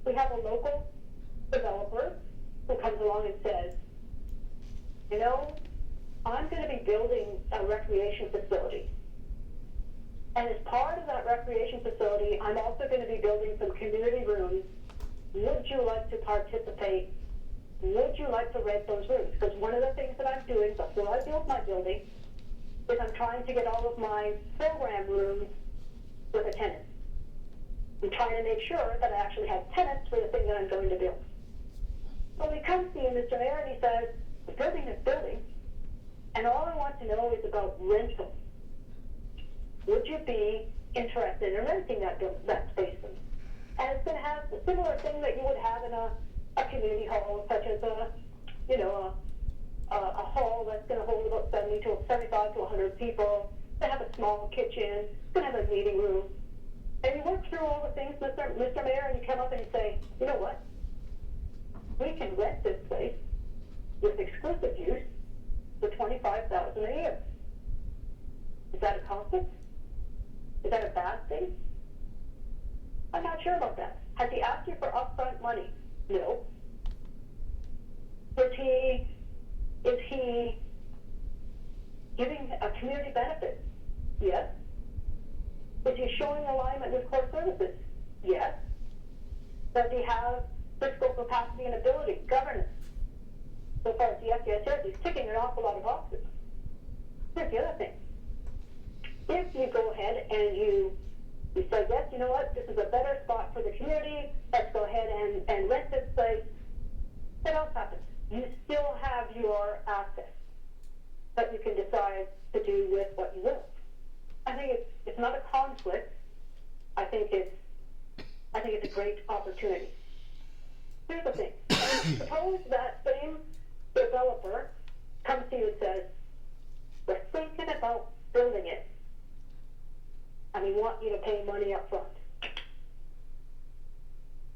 we have a local developer who comes along and says, you know, I'm going to be building a recreation facility. And as part of that recreation facility, I'm also going to be building some community rooms. Would you like to participate? Would you like to rent those rooms? Because one of the things that I'm doing before I build my building is I'm trying to get all of my program rooms with a tenant. I'm trying to make sure that I actually have tenants for the thing that I'm going to build. So he comes to you, Mr. Mayor, and he says, I'm building this building, and all I want to know is about rental. Would you be interested in renting that space? And it's going to have a similar thing that you would have in a community hall, such as a hall that's going to hold about 75 to 100 people. It's going to have a small kitchen. It's going to have a meeting room. And you work through all the things, Mr. Mayor, and you come up and you say, you know what? We can rent this place with exclusive use for $25,000 a year. Is that a conflict? Is that a bad thing? I'm not sure about that. Has he asked you for upfront money? No. Is he giving a community benefit? Yes. Is he showing alignment with core services? Yes. Does he have fiscal capacity and ability, governance? So far as the FDS says, he's ticking an awful lot of boxes. Here's the other thing. If you go ahead and you say, yes, you know what, this is a better spot for the community, let's go ahead and rent this place, what else happens? You still have your assets that you can decide to do with what you will. I think it's not a conflict. I think it's a great opportunity. Here's the thing. Suppose that same developer comes to you and says, we're thinking about building it, and we want you to pay money up front.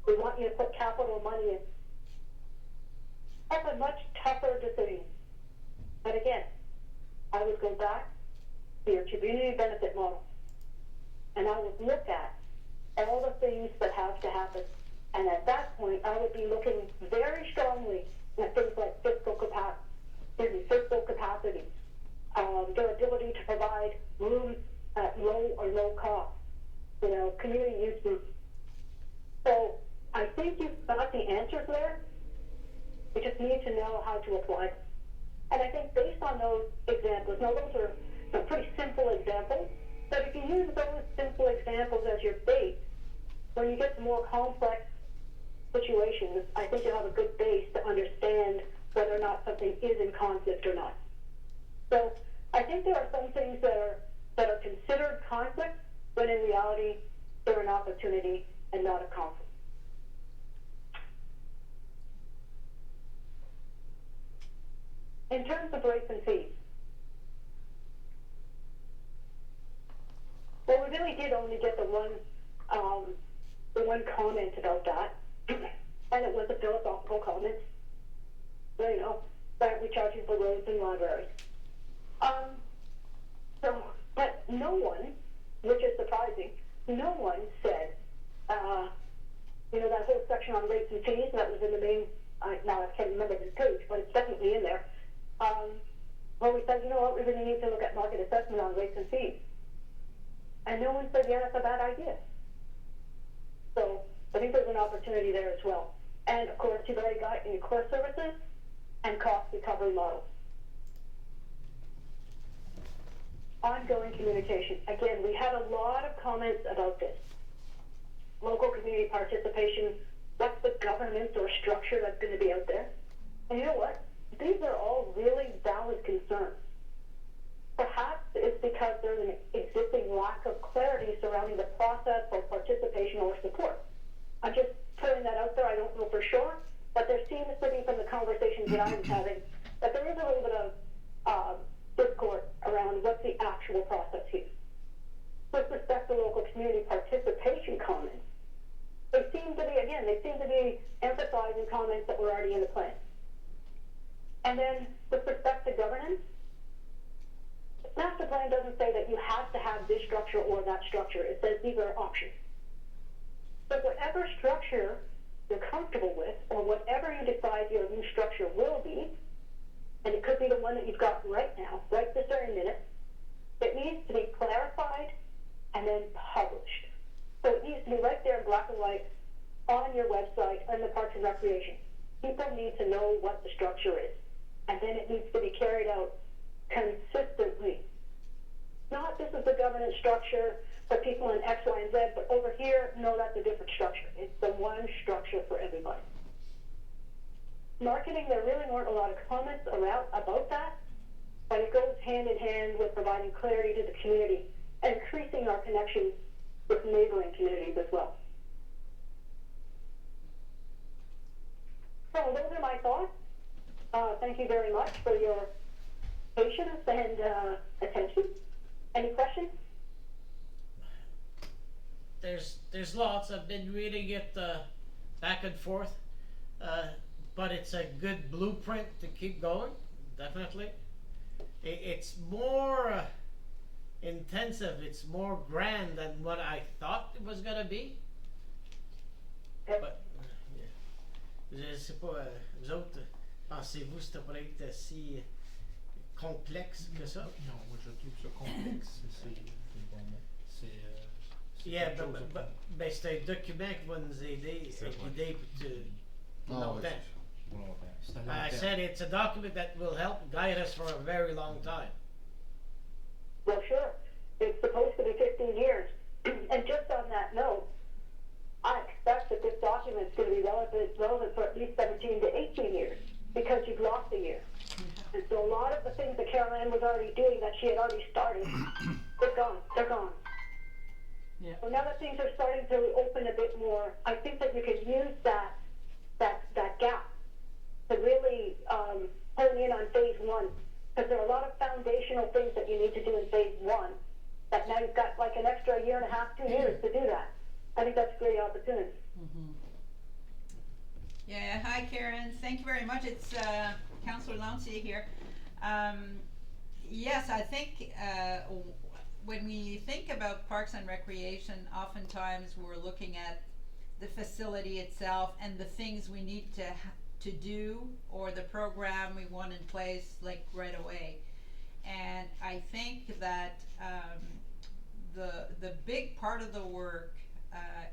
We want you to put capital money in. That's a much tougher decision. But again, I would go back to your community benefit model, and I would look at all the things that have to happen. And at that point, I would be looking very strongly at things like fiscal capacity, their ability to provide rooms at low or no cost, community use groups. So I think you've got the answers there. You just need to know how to apply them. And I think based on those examples, now those are some pretty simple examples, but if you use those simple examples as your base, when you get to more complex situations, I think you'll have a good base to understand whether or not something is in conflict or not. So I think there are some things that are considered conflict, when in reality they're an opportunity and not a conflict. In terms of rates and fees, well, we really did only get the one comment about that, and it was a philosophical comment. That we charge you for roads and libraries. But no one, which is surprising, no one said, that whole section on rates and fees that was in the main. Now I can't remember the page, but it's definitely in there. Well, we said, we really need to look at market assessment on rates and fees. And no one said, yeah, that's a bad idea. So I think there's an opportunity there as well. And of course, you've already got your core services and cost recovery models. Ongoing communication. Again, we had a lot of comments about this. Local community participation, what's the governance or structure that's going to be out there? And you know what? These are all really valid concerns. Perhaps it's because there's an existing lack of clarity surrounding the process or participation or support. I'm just putting that out there. I don't know for sure, but there seems to be, from the conversations that I was having, that there is a little bit of discord around what's the actual process here. With respect to local community participation comments, they seem to be emphasizing comments that were already in the plan. And then with respect to governance, the master plan doesn't say that you have to have this structure or that structure. It says these are options. But whatever structure you're comfortable with, or whatever you decide your new structure will be, and it could be the one that you've got right now, right this very minute, it needs to be clarified and then published. So it needs to be right there in black and white on your website and the Parks and Recreation. People need to know what the structure is. And then it needs to be carried out consistently. Not this is the governance structure for people in X, Y, and Z, but over here, no, that's a different structure. It's the one structure for everybody. Marketing, there really weren't a lot of comments about that, but it goes hand in hand with providing clarity to the community and increasing our connections with neighboring communities as well. So those are my thoughts. Thank you very much for your patience and attention. Any questions? There's lots. I've been reading it back and forth, but it's a good blueprint to keep going. Definitely, it's more intensive. It's more grand than what I thought it was gonna be. Yep. But je sais pas. Vous autres, pensez-vous que ça pourrait être si complexe que ça? Non, moi je trouve ça complexe. C'est le bon mot. Yeah, ben c'est un document qui va nous aider à guider pour longtemps. I said it's a document that will help guide us for a very long time. Well, sure. It's supposed to be 15 years. And just on that note, I expect that this document is going to be relevant for at least 17 to 18 years, because you've lost a year. And so a lot of the things that Carol Ann was already doing, that she had already started, they're gone. They're gone. Yeah. So now that things are starting to open a bit more, I think that you can use that gap to really hone in on phase one. Because there are a lot of foundational things that you need to do in phase one, that now you've got like an extra year and a half, 2 years to do that. I think that's a great opportunity. Mm-hmm. Yeah, hi Karen, thank you very much. It's Councillor Lancia here. Yes, I think when we think about parks and recreation, oftentimes we're looking at the facility itself and the things we need to do, or the program we want in place like right away. And I think that the big part of the work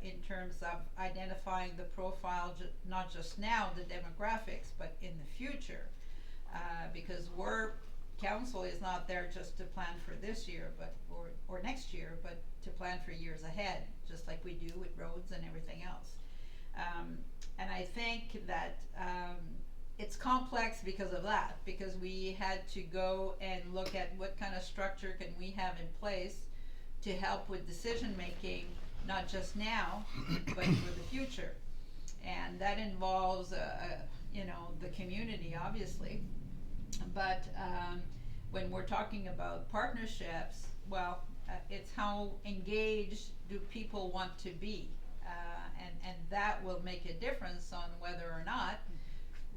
in terms of identifying the profile, not just now, the demographics, but in the future, because council is not there just to plan for this year, but or next year, but to plan for years ahead, just like we do with roads and everything else. And I think that it's complex because of that, because we had to go and look at what kind of structure can we have in place to help with decision making, not just now, but for the future. And that involves, the community, obviously. But when we're talking about partnerships, well, it's how engaged do people want to be, and that will make a difference on whether or not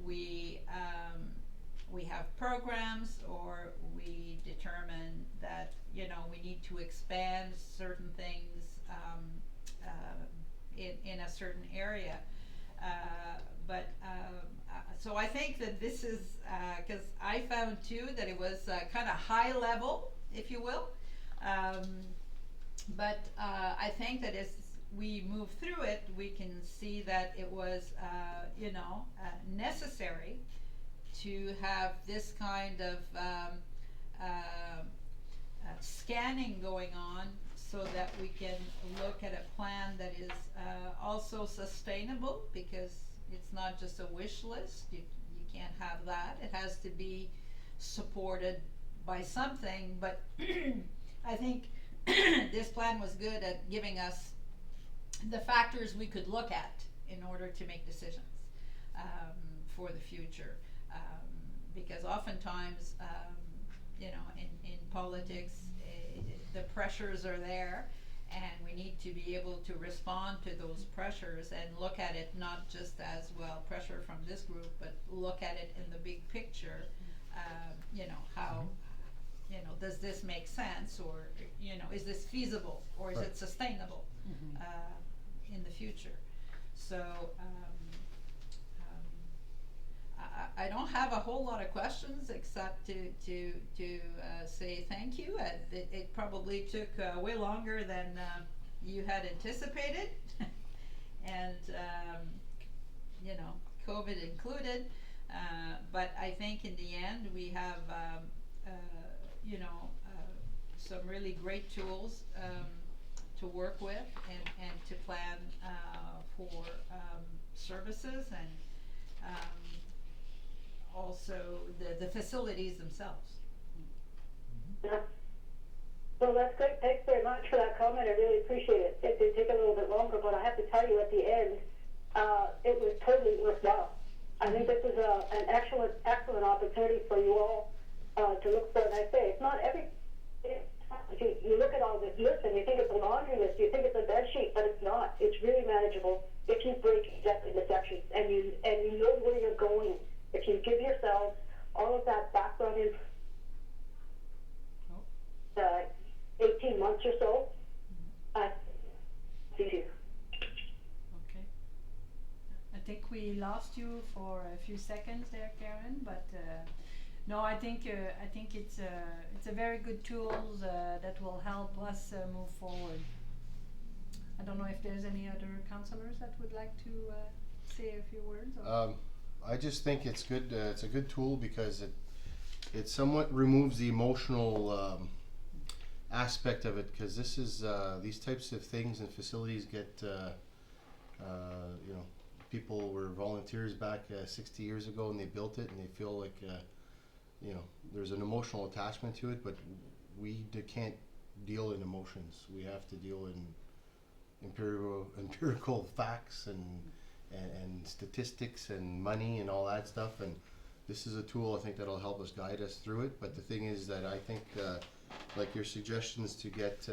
we have programs, or we determine that we need to expand certain things in a certain area. So I think that this is, because I found too that it was kind of high level, if you will. But I think that as we move through it, we can see that it was, necessary to have this kind of scanning going on, so that we can look at a plan that is also sustainable, because it's not just a wish list. You can't have that. It has to be supported by something. But I think this plan was good at giving us the factors we could look at in order to make decisions for the future. Because oftentimes, in politics, the pressures are there, and we need to be able to respond to those pressures and look at it not just as, well, pressure from this group, but look at it in the big picture. How, does this make sense, or, is this feasible, or is it sustainable in the future? So I don't have a whole lot of questions, except to say thank you. It probably took way longer than you had anticipated, and COVID included. But I think in the end we have some really great tools to work with, and to plan for services, and also the facilities themselves. Yeah. Well, that's great. Thanks very much for that comment. I really appreciate it. It did take a little bit longer, but I have to tell you, at the end, it was totally worthwhile. I think this is an excellent opportunity for you all to look for. And I say, it's not every. You look at all this list and you think it's a laundry list, you think it's a bed sheet, but it's not. It's really manageable if you break it into sections, and you know where you're going. If you give yourself all of that background in 18 months or so, it's easier. Okay. I think we lost you for a few seconds there, Karen, but no, I think it's a very good tool that will help us move forward. I don't know if there's any other councillors that would like to say a few words. Or I just think it's good. It's a good tool because it somewhat removes the emotional aspect of it, because this is these types of things and facilities get people were volunteers back 60 years ago, and they built it, and they feel like there's an emotional attachment to it, but we can't deal in emotions. We have to deal in empirical facts and statistics and money and all that stuff, and this is a tool I think that'll help us guide us through it. But the thing is that I think like your suggestions to get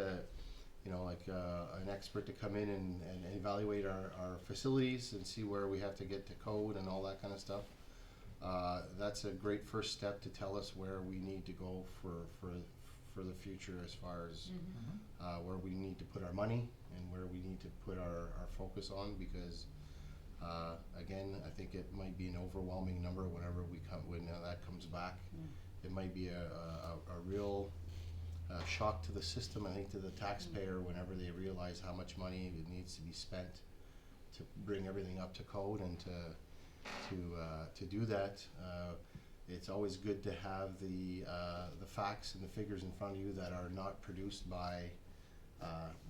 an expert to come in and evaluate our facilities and see where we have to get to code and all that kind of stuff. That's a great first step to tell us where we need to go for the future as far as where we need to put our money and where we need to put our focus on, because again, I think it might be an overwhelming number when that comes back. It might be a real shock to the system, I think, to the taxpayer whenever they realize how much money it needs to be spent to bring everything up to code, and to do that. It's always good to have the facts and the figures in front of you that are not produced by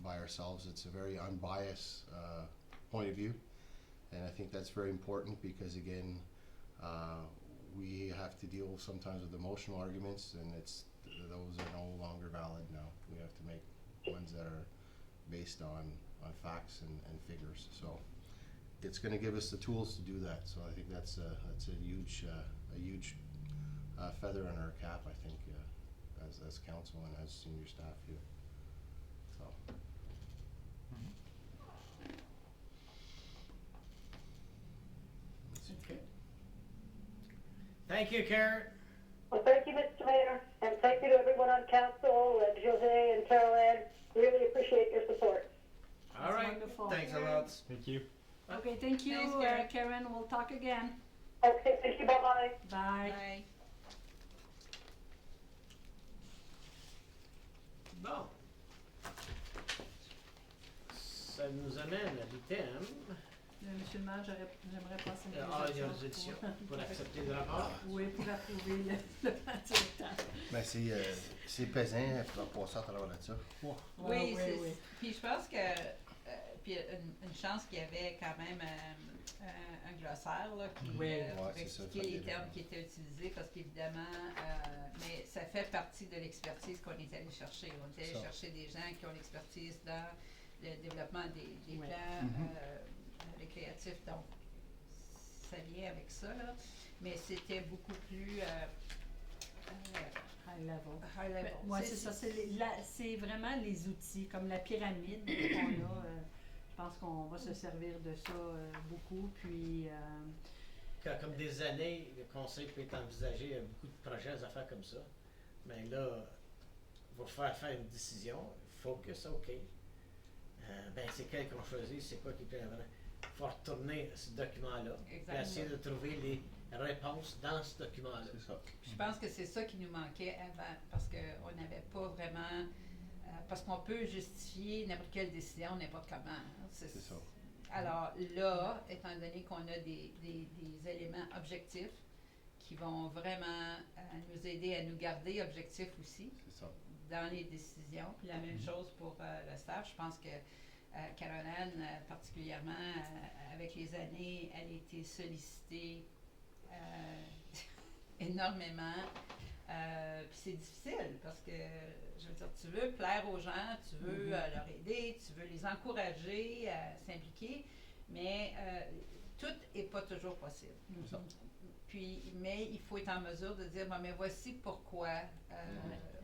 ourselves. It's a very unbiased point of view, and I think that's very important, because again, we have to deal sometimes with emotional arguments, and those are no longer valid now. We have to make ones that are based on facts and figures. So it's going to give us the tools to do that. So I think that's a huge feather in our cap, I think, as council and as senior staff here. So. That's good. Thank you, Karen. Well, thank you, Mr. Mayor, and thank you to everyone on council, and Jose and Carol-Ann. Really appreciate your support. All That's right. wonderful. Thanks a lot. Thank you. Okay, thank you, Thanks, Karen. Karen. We'll talk again. Okay, thank you, bye-bye. Bye. Bye. Bon. Ça nous amène à l'item. Monsieur le maire, j'aimerais passer Il y a des éditions pour accepter le rapport. Oui, pour approuver le plan directeur. Ben c'est pesant, il faut passer à travers de ça. Oui, puis je pense que puis une chance qu'il y avait quand même un glossaire là, qui pour expliquer les termes qui étaient utilisés, parce qu'évidemment, mais ça fait partie de l'expertise qu'on est allé chercher. On est allé chercher des gens qui ont l'expertise dans le développement des plans récréatifs, donc ça vient avec ça, là. Mais c'était beaucoup plus high level. Oui, c'est ça. C'est vraiment les outils, comme la pyramide qu'on a. Je pense qu'on va se servir de ça beaucoup. Puis, Comme des années, le Conseil peut être envisagé, il y a beaucoup de projets à faire comme ça. Mais là, il va falloir faire une décision. Focus, OK. C'est quel qu'on choisit, c'est quoi qui est plus important. Il faut retourner à ce document-là. Et essayer de trouver les réponses dans ce document-là. C'est ça. Je pense que c'est ça qui nous manquait avant, parce qu'on n'avait pas vraiment... parce qu'on peut justifier n'importe quelle décision, n'importe comment. Hein. C'est ça. Alors là, étant donné qu'on a des éléments objectifs qui vont vraiment nous aider à nous garder objectifs aussi dans les décisions. Puis la même chose pour le staff. Je pense que Caroline, particulièrement avec les années, elle a été sollicitée énormément. Puis c'est difficile parce que, je veux dire, tu veux plaire aux gens, tu veux leur aider, tu veux les encourager à s'impliquer, mais tout n'est pas toujours possible. Puis, mais il faut être en mesure de dire, bon, mais voici pourquoi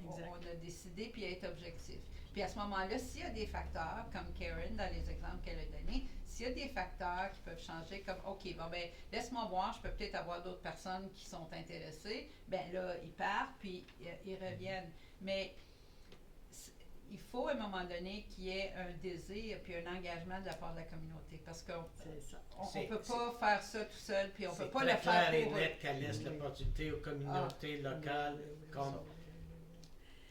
on a décidé, puis être objectif. Puis à ce moment-là, s'il y a des facteurs, comme Karen, dans les exemples qu'elle a donnés, s'il y a des facteurs qui peuvent changer, comme, OK, bon, ben laisse-moi voir, je peux peut-être avoir d'autres personnes qui sont intéressées, ben là, ils partent, puis ils reviennent. Mais il faut, à un moment donné, qu'il y ait un désir puis un engagement de la part de la communauté, parce qu'on ne peut pas faire ça tout seul, puis on ne peut pas le faire pour eux. C'est clair et net qu'elle laisse l'opportunité aux communautés locales, comme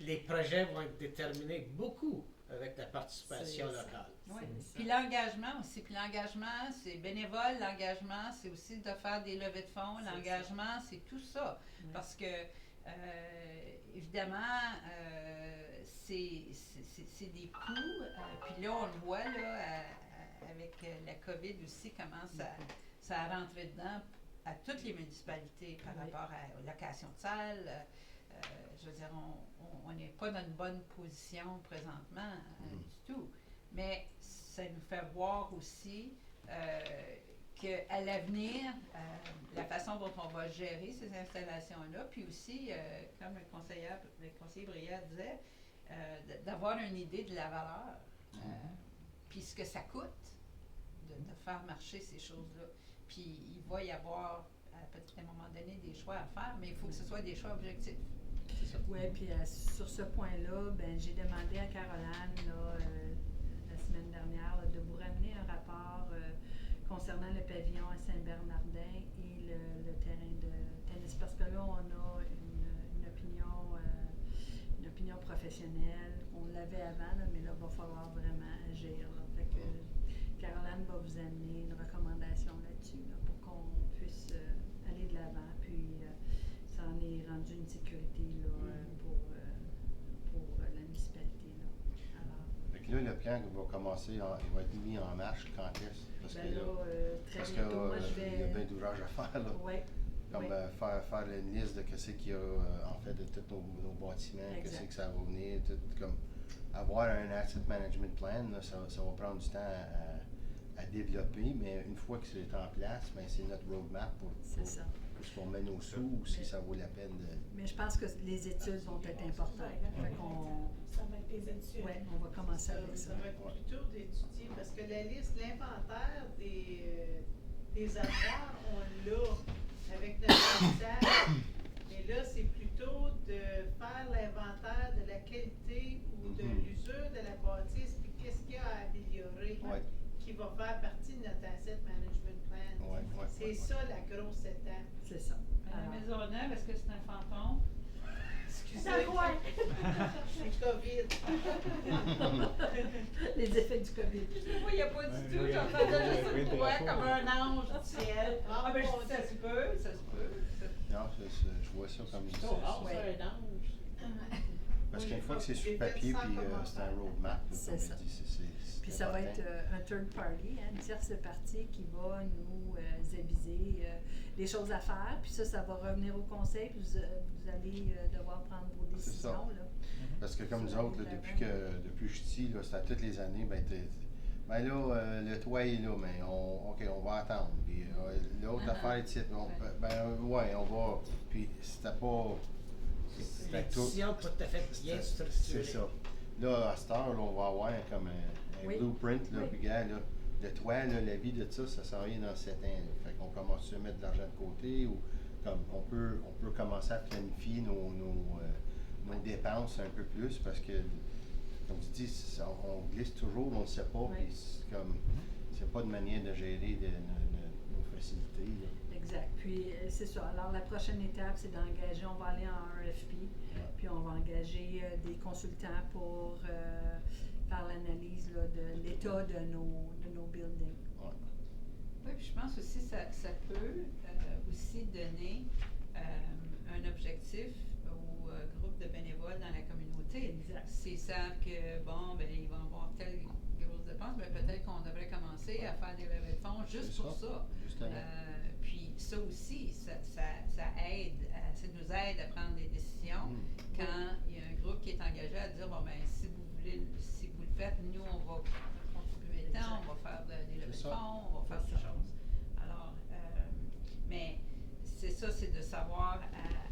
les projets vont être déterminés beaucoup avec la participation locale. Oui. Puis l'engagement aussi. Puis l'engagement, c'est bénévole. L'engagement, c'est aussi de faire des levées de fonds. L'engagement, c'est tout ça. Parce que, évidemment, c'est des coûts. Puis là, on le voit, là, avec la COVID aussi, comment ça a rentré dedans à toutes les municipalités par rapport à la location de salles. Je veux dire, on n'est pas dans une bonne position présentement du tout. Mais ça nous fait voir aussi qu'à l'avenir, la façon dont on va gérer ces installations-là, puis aussi, comme le conseiller Brière disait, d'avoir une idée de la valeur Puis ce que ça coûte de faire marcher ces choses-là. Puis il va y avoir, peut-être à un moment donné, des choix à faire, mais il faut que ce soit des choix objectifs. Oui, puis sur ce point-là, ben, j'ai demandé à Caroline là, la semaine dernière là, de vous ramener un rapport concernant le pavillon à Saint-Bernardin et le terrain de tennis, parce que là, on a une opinion professionnelle. On l'avait avant, là, mais là, il va falloir vraiment agir. Là. Fait que Caroline va vous amener une recommandation là-dessus là, pour qu'on puisse aller de l'avant, puis ça en est rendu une sécurité là, pour la municipalité. Là. Alors, Fait que là, le plan va commencer, il va être mis en marche quand est-ce? Parce ben que là, très parce bientôt, moi, que, je vais... il y a bien d'ouvrages à faire, là. Oui, Comme oui. faire une liste de qu'est-ce qu'il y a en fait de tous nos bâtiments, Exact. qu'est-ce que ça va venir, tout comme avoir un asset management plan, là, ça va prendre du temps à développer, mais une fois que c'est en place, ben, c'est notre roadmap pour C'est ça. ce qu'on met nos sous ou si Mais- ça vaut la peine de. Mais je pense que les études vont être importantes. Fait qu'on... Ça va être des études. Oui, on va commencer avec ça. Ça va être plutôt d'étudier, parce que la liste, l'inventaire des avoirs, on l'a avec notre message. Mais là, c'est plutôt de faire l'inventaire de la qualité ou de l'usure de la bâtisse, puis qu'est-ce qu'il y a à améliorer, Ouais. qui va faire partie de notre asset management plan. Ouais, C'est ça la grosse étape. C'est ça. La Alors, maison neuve, est-ce que c'est un fantôme? Excusez, c'est COVID. les effets du COVID. Moi, il n'y a pas du Ouais, tout. oui, J'en oui, faisais juste oui, une oui, voix oui. comme un ange du ciel. Ah, Ben, je bon dis, ça se peut, ça se peut. Non, je vois ça comme Oh, ah, Ouais. c'est un ange. parce qu'une Oui, fois que c'est sur j'ai fait papier, sans puis c'est un commentaire. roadmap, là, C'est comme ça. je dis, c'est Puis ça va important. être un third party, hein, une tierce partie qui va nous aviser les choses à faire. Puis ça va revenir au conseil. Puis vous allez devoir prendre vos C'est ça. décisions. Là. Parce que comme nous Ça, autres, là, évidemment. depuis que je suis ici, là, c'est à toutes les années, ben là, le toit est là, mais on va attendre. Puis l'autre affaire est ici, ouais, on va. Puis c'était pas. Les C'était tout. décisions pas tout à fait bien C'est structurées. ça. Là, à cette heure, là, on va avoir comme un Oui. blueprint, là, Oui. puis gars, là, le toit, là, la vie de ça s'en vient dans 7 ans. Là. Fait qu'on commence à mettre de l'argent de côté ou comme on peut commencer à planifier nos dépenses un peu plus parce que, comme tu dis, on glisse toujours, on ne sait pas, Oui. puis c'est pas de manière de gérer nos facilités. Là. Exact. Puis c'est ça. Alors la prochaine étape, c'est d'engager, on va aller en RFP, puis on va engager des consultants pour faire l'analyse là, de l'état de nos buildings. Ouais. Oui, puis je pense aussi que ça peut aussi donner un objectif au groupe de bénévoles dans la communauté. Exact. S'ils savent que, bon, ben ils vont avoir telle grosse dépense, ben peut-être qu'on devrait commencer à faire des levées de fonds juste C'est pour ça. Justement. Puis ça aussi, ça aide, ça nous aide à prendre des décisions quand il y a un groupe qui est engagé à dire, bon, ben si vous le faites, nous, on va contribuer tant, on va faire des levées de C'est ça. fonds, on va faire C'est des ça. choses. Alors, mais c'est ça, c'est de savoir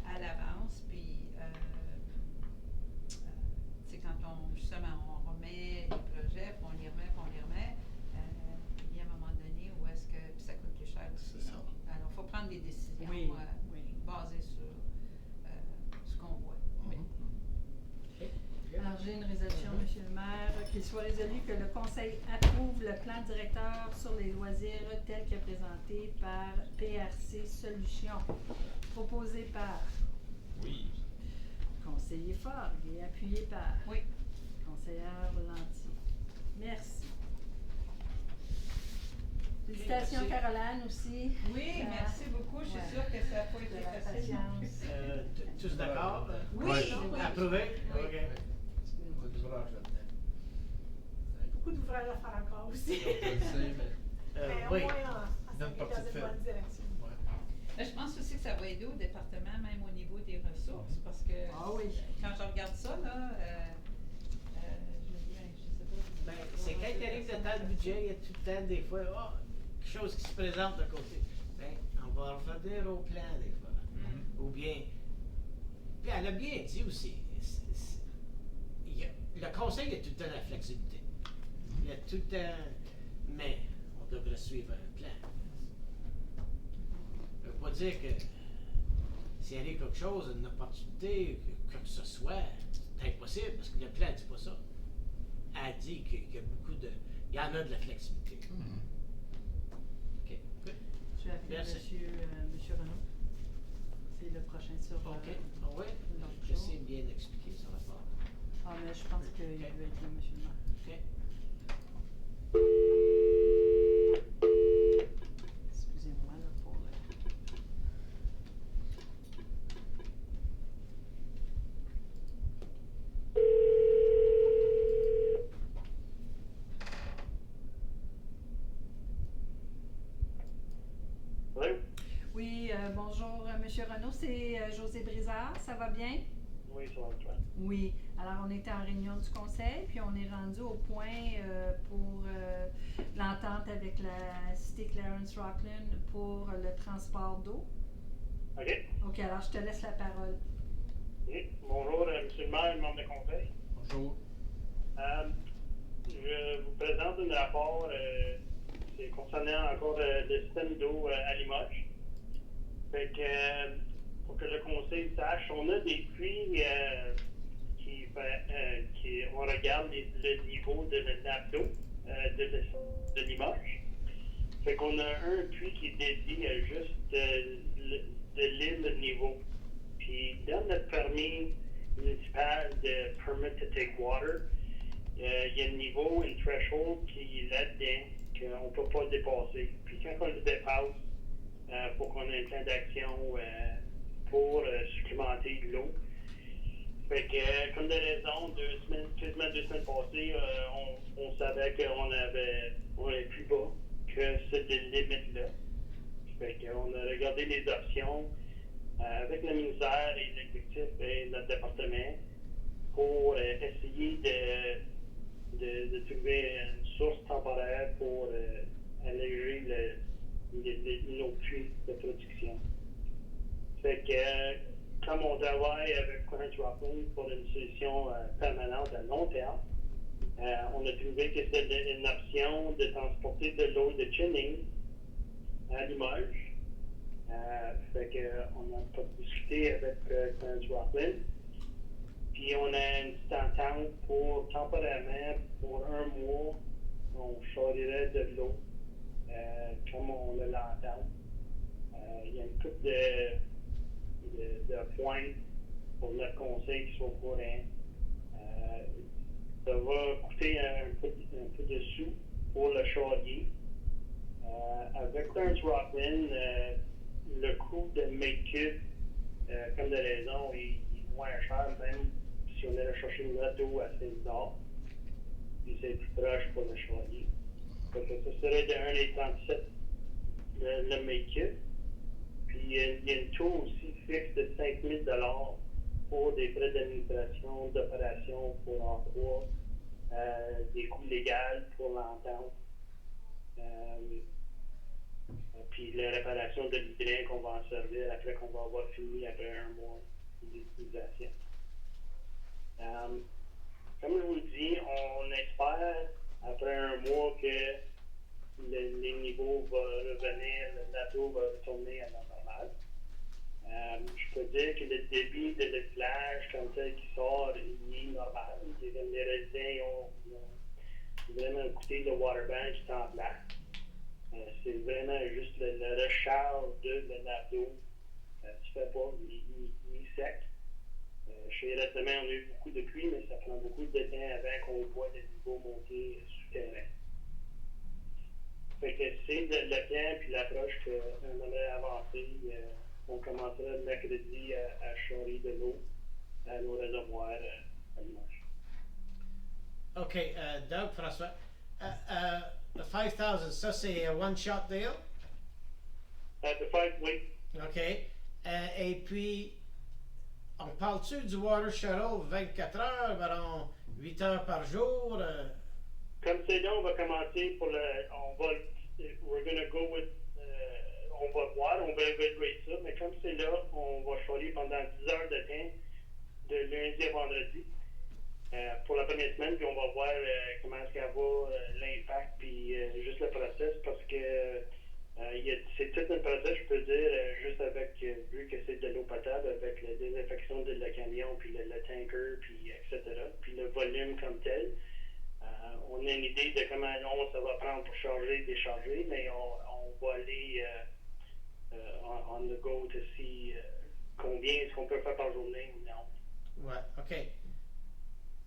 à l'avance, puis c'est quand justement, on remet les projets, puis on les remet, il y a un moment donné où est-ce que, puis ça coûte plus cher aussi. C'est ça. Alors, il faut prendre des décisions Oui. basées sur ce qu'on voit. Oui. Alors, j'ai une résolution, Monsieur le maire, qu'il soit résolu que le Conseil approuve le plan directeur sur les loisirs tel que présenté par PRC Solutions, proposé par Oui. conseiller Fogg et appuyé par Oui. conseillère Lanty. Merci. Félicitations, merci. Caroline, aussi. Oui, merci beaucoup. Je suis sûre que ça n'a pas De été la facile. patience. Tous d'accord? Oui, Ouais. oui. Approuvé? Oui. OK. Pas d'ouvrage là-dedans. Beaucoup d'ouvrages à faire encore aussi. Je le sais, mais Mais au Oui. moins, ça Notre va partie dans de une bonne fait. direction. ouais. Mais je pense aussi que ça va aider au département, même au niveau des ressources, parce que Ah oui. quand je regarde ça, là, je me dis, je sais pas. Ben, c'est quand il arrive le temps de budget, il y a tout le temps des fois, quelque chose qui se présente de côté. Ben, on va revenir au plan des fois. Ou bien, puis elle a bien dit aussi, le conseil a tout le temps la flexibilité. y a tout le temps, mais on devrait suivre un plan. Ça veut pas dire que s'il arrive quelque chose, une opportunité, que ce soit, c'est impossible, parce que le plan dit pas ça. Elle dit qu'il y a beaucoup de... Il y en a de la flexibilité. OK, good. Je vais appeler Merci. monsieur Renaud. C'est le prochain sur OK, ah oui, l'autre je jour. sais bien expliquer ça rapport. Ah, mais je pense qu'il doit être là, monsieur le maire. OK. Excusez-moi là, pour le... Hello? Oui, bonjour, Monsieur Renaud, c'est José Brizard, ça va bien? Oui, ça va bien. Oui, alors on était en réunion du conseil, puis on est rendu au point pour l'entente avec la cité Clarence-Rockland pour le transport d'eau. OK. OK, alors je te laisse la parole. Oui. Bonjour, monsieur le maire et membre du conseil. Bonjour. Je vous présente un rapport c'est concernant encore le système d'eau à Limoges. Fait que, pour que le conseil sache, on a des puits on regarde le niveau de la nappe d'eau de Limoges. Fait qu'on a un puits qui est dédié à juste de l'île niveau. Puis dans notre permis municipal de Permit to Take Water, il y a un niveau, une threshold qui est là-dedans qu'on ne peut pas dépasser. Puis quand on le dépasse, il faut qu'on ait un plan d'action pour supplémenter de l'eau. Fait que, comme de raison, quasiment 2 semaines passées, on savait qu'on avait plus bas que cette limite-là. Fait qu'on a regardé les options avec le ministère et l'exécutif et notre département pour essayer de trouver une source temporaire pour alléger nos puits de production. Fait que, comme on travaille avec Clarence-Rockland pour une solution permanente à long terme, on a trouvé que c'était une option de transporter de l'eau de Chinning à Limoges. Fait qu'on a pas discuté avec Clarence-Rockland. Puis on a une petite entente pour temporairement, pour 1 mois, on chargerait de l'eau comme on l'entend. Il y a une couple de points pour notre conseil qui sont au courant. Ça va coûter un peu de sous pour le charrier. Avec Clarence-Rockland, le coût de mètre cube, comme de raison, est moins cher, même si on allait chercher une auto à Saint-Lazare. Puis c'est plus proche pour le charrier. Donc, ça serait de 1,37 le mètre cube. Puis il y a une taux aussi fixe de 5 000 $ pour des frais d'administration, d'opération pour l'emploi, des coûts légaux pour l'entente. Puis la réparation de l'hydrant qu'on va en servir après qu'on va avoir fini après 1 mois d'utilisation. Comme je vous le dis, on espère après 1 mois que les niveaux vont revenir, la eau va retourner à la normale. Je peux dire que le débit de l'efflage comme tel qui sort, il est normal. Les résidents ont vraiment écouté le waterbank qui est en place. C'est vraiment juste le recharge de la nappe d'eau. Tu fais pas, il est sec. Chez récemment, on a eu beaucoup de pluie, mais ça prend beaucoup de temps avant qu'on voit les niveaux monter souterrains. Fait que c'est le plan et l'approche qu'on aimerait avancer. On commencera le mercredi à charrier de l'eau à nos réservoirs à Limoges. OK, Doug, François, the 5,000, ça c'est a one-shot deal? The fight, oui. OK. Et puis, on parle-tu du Water Shuttle 24 heures, environ 8 heures par jour? Comme c'est là, on va commencer pour we're gonna go with, on va voir, on va évaluer ça, mais comme c'est là, on va charrier pendant 10 heures de temps, de lundi à vendredi. pour la première semaine, puis on va voir comment est-ce qu'elle va, l'impact, puis juste le process, parce que c'est tout un process, je peux dire, juste avec, vu que c'est de l'eau potable, avec la désinfection de le camion, puis le tanker, puis etc., puis le volume comme tel. On a une idée de comment long ça va prendre pour charger, décharger, mais on va aller on the go to see combien est-ce qu'on peut faire par journée ou non. Ouais, OK.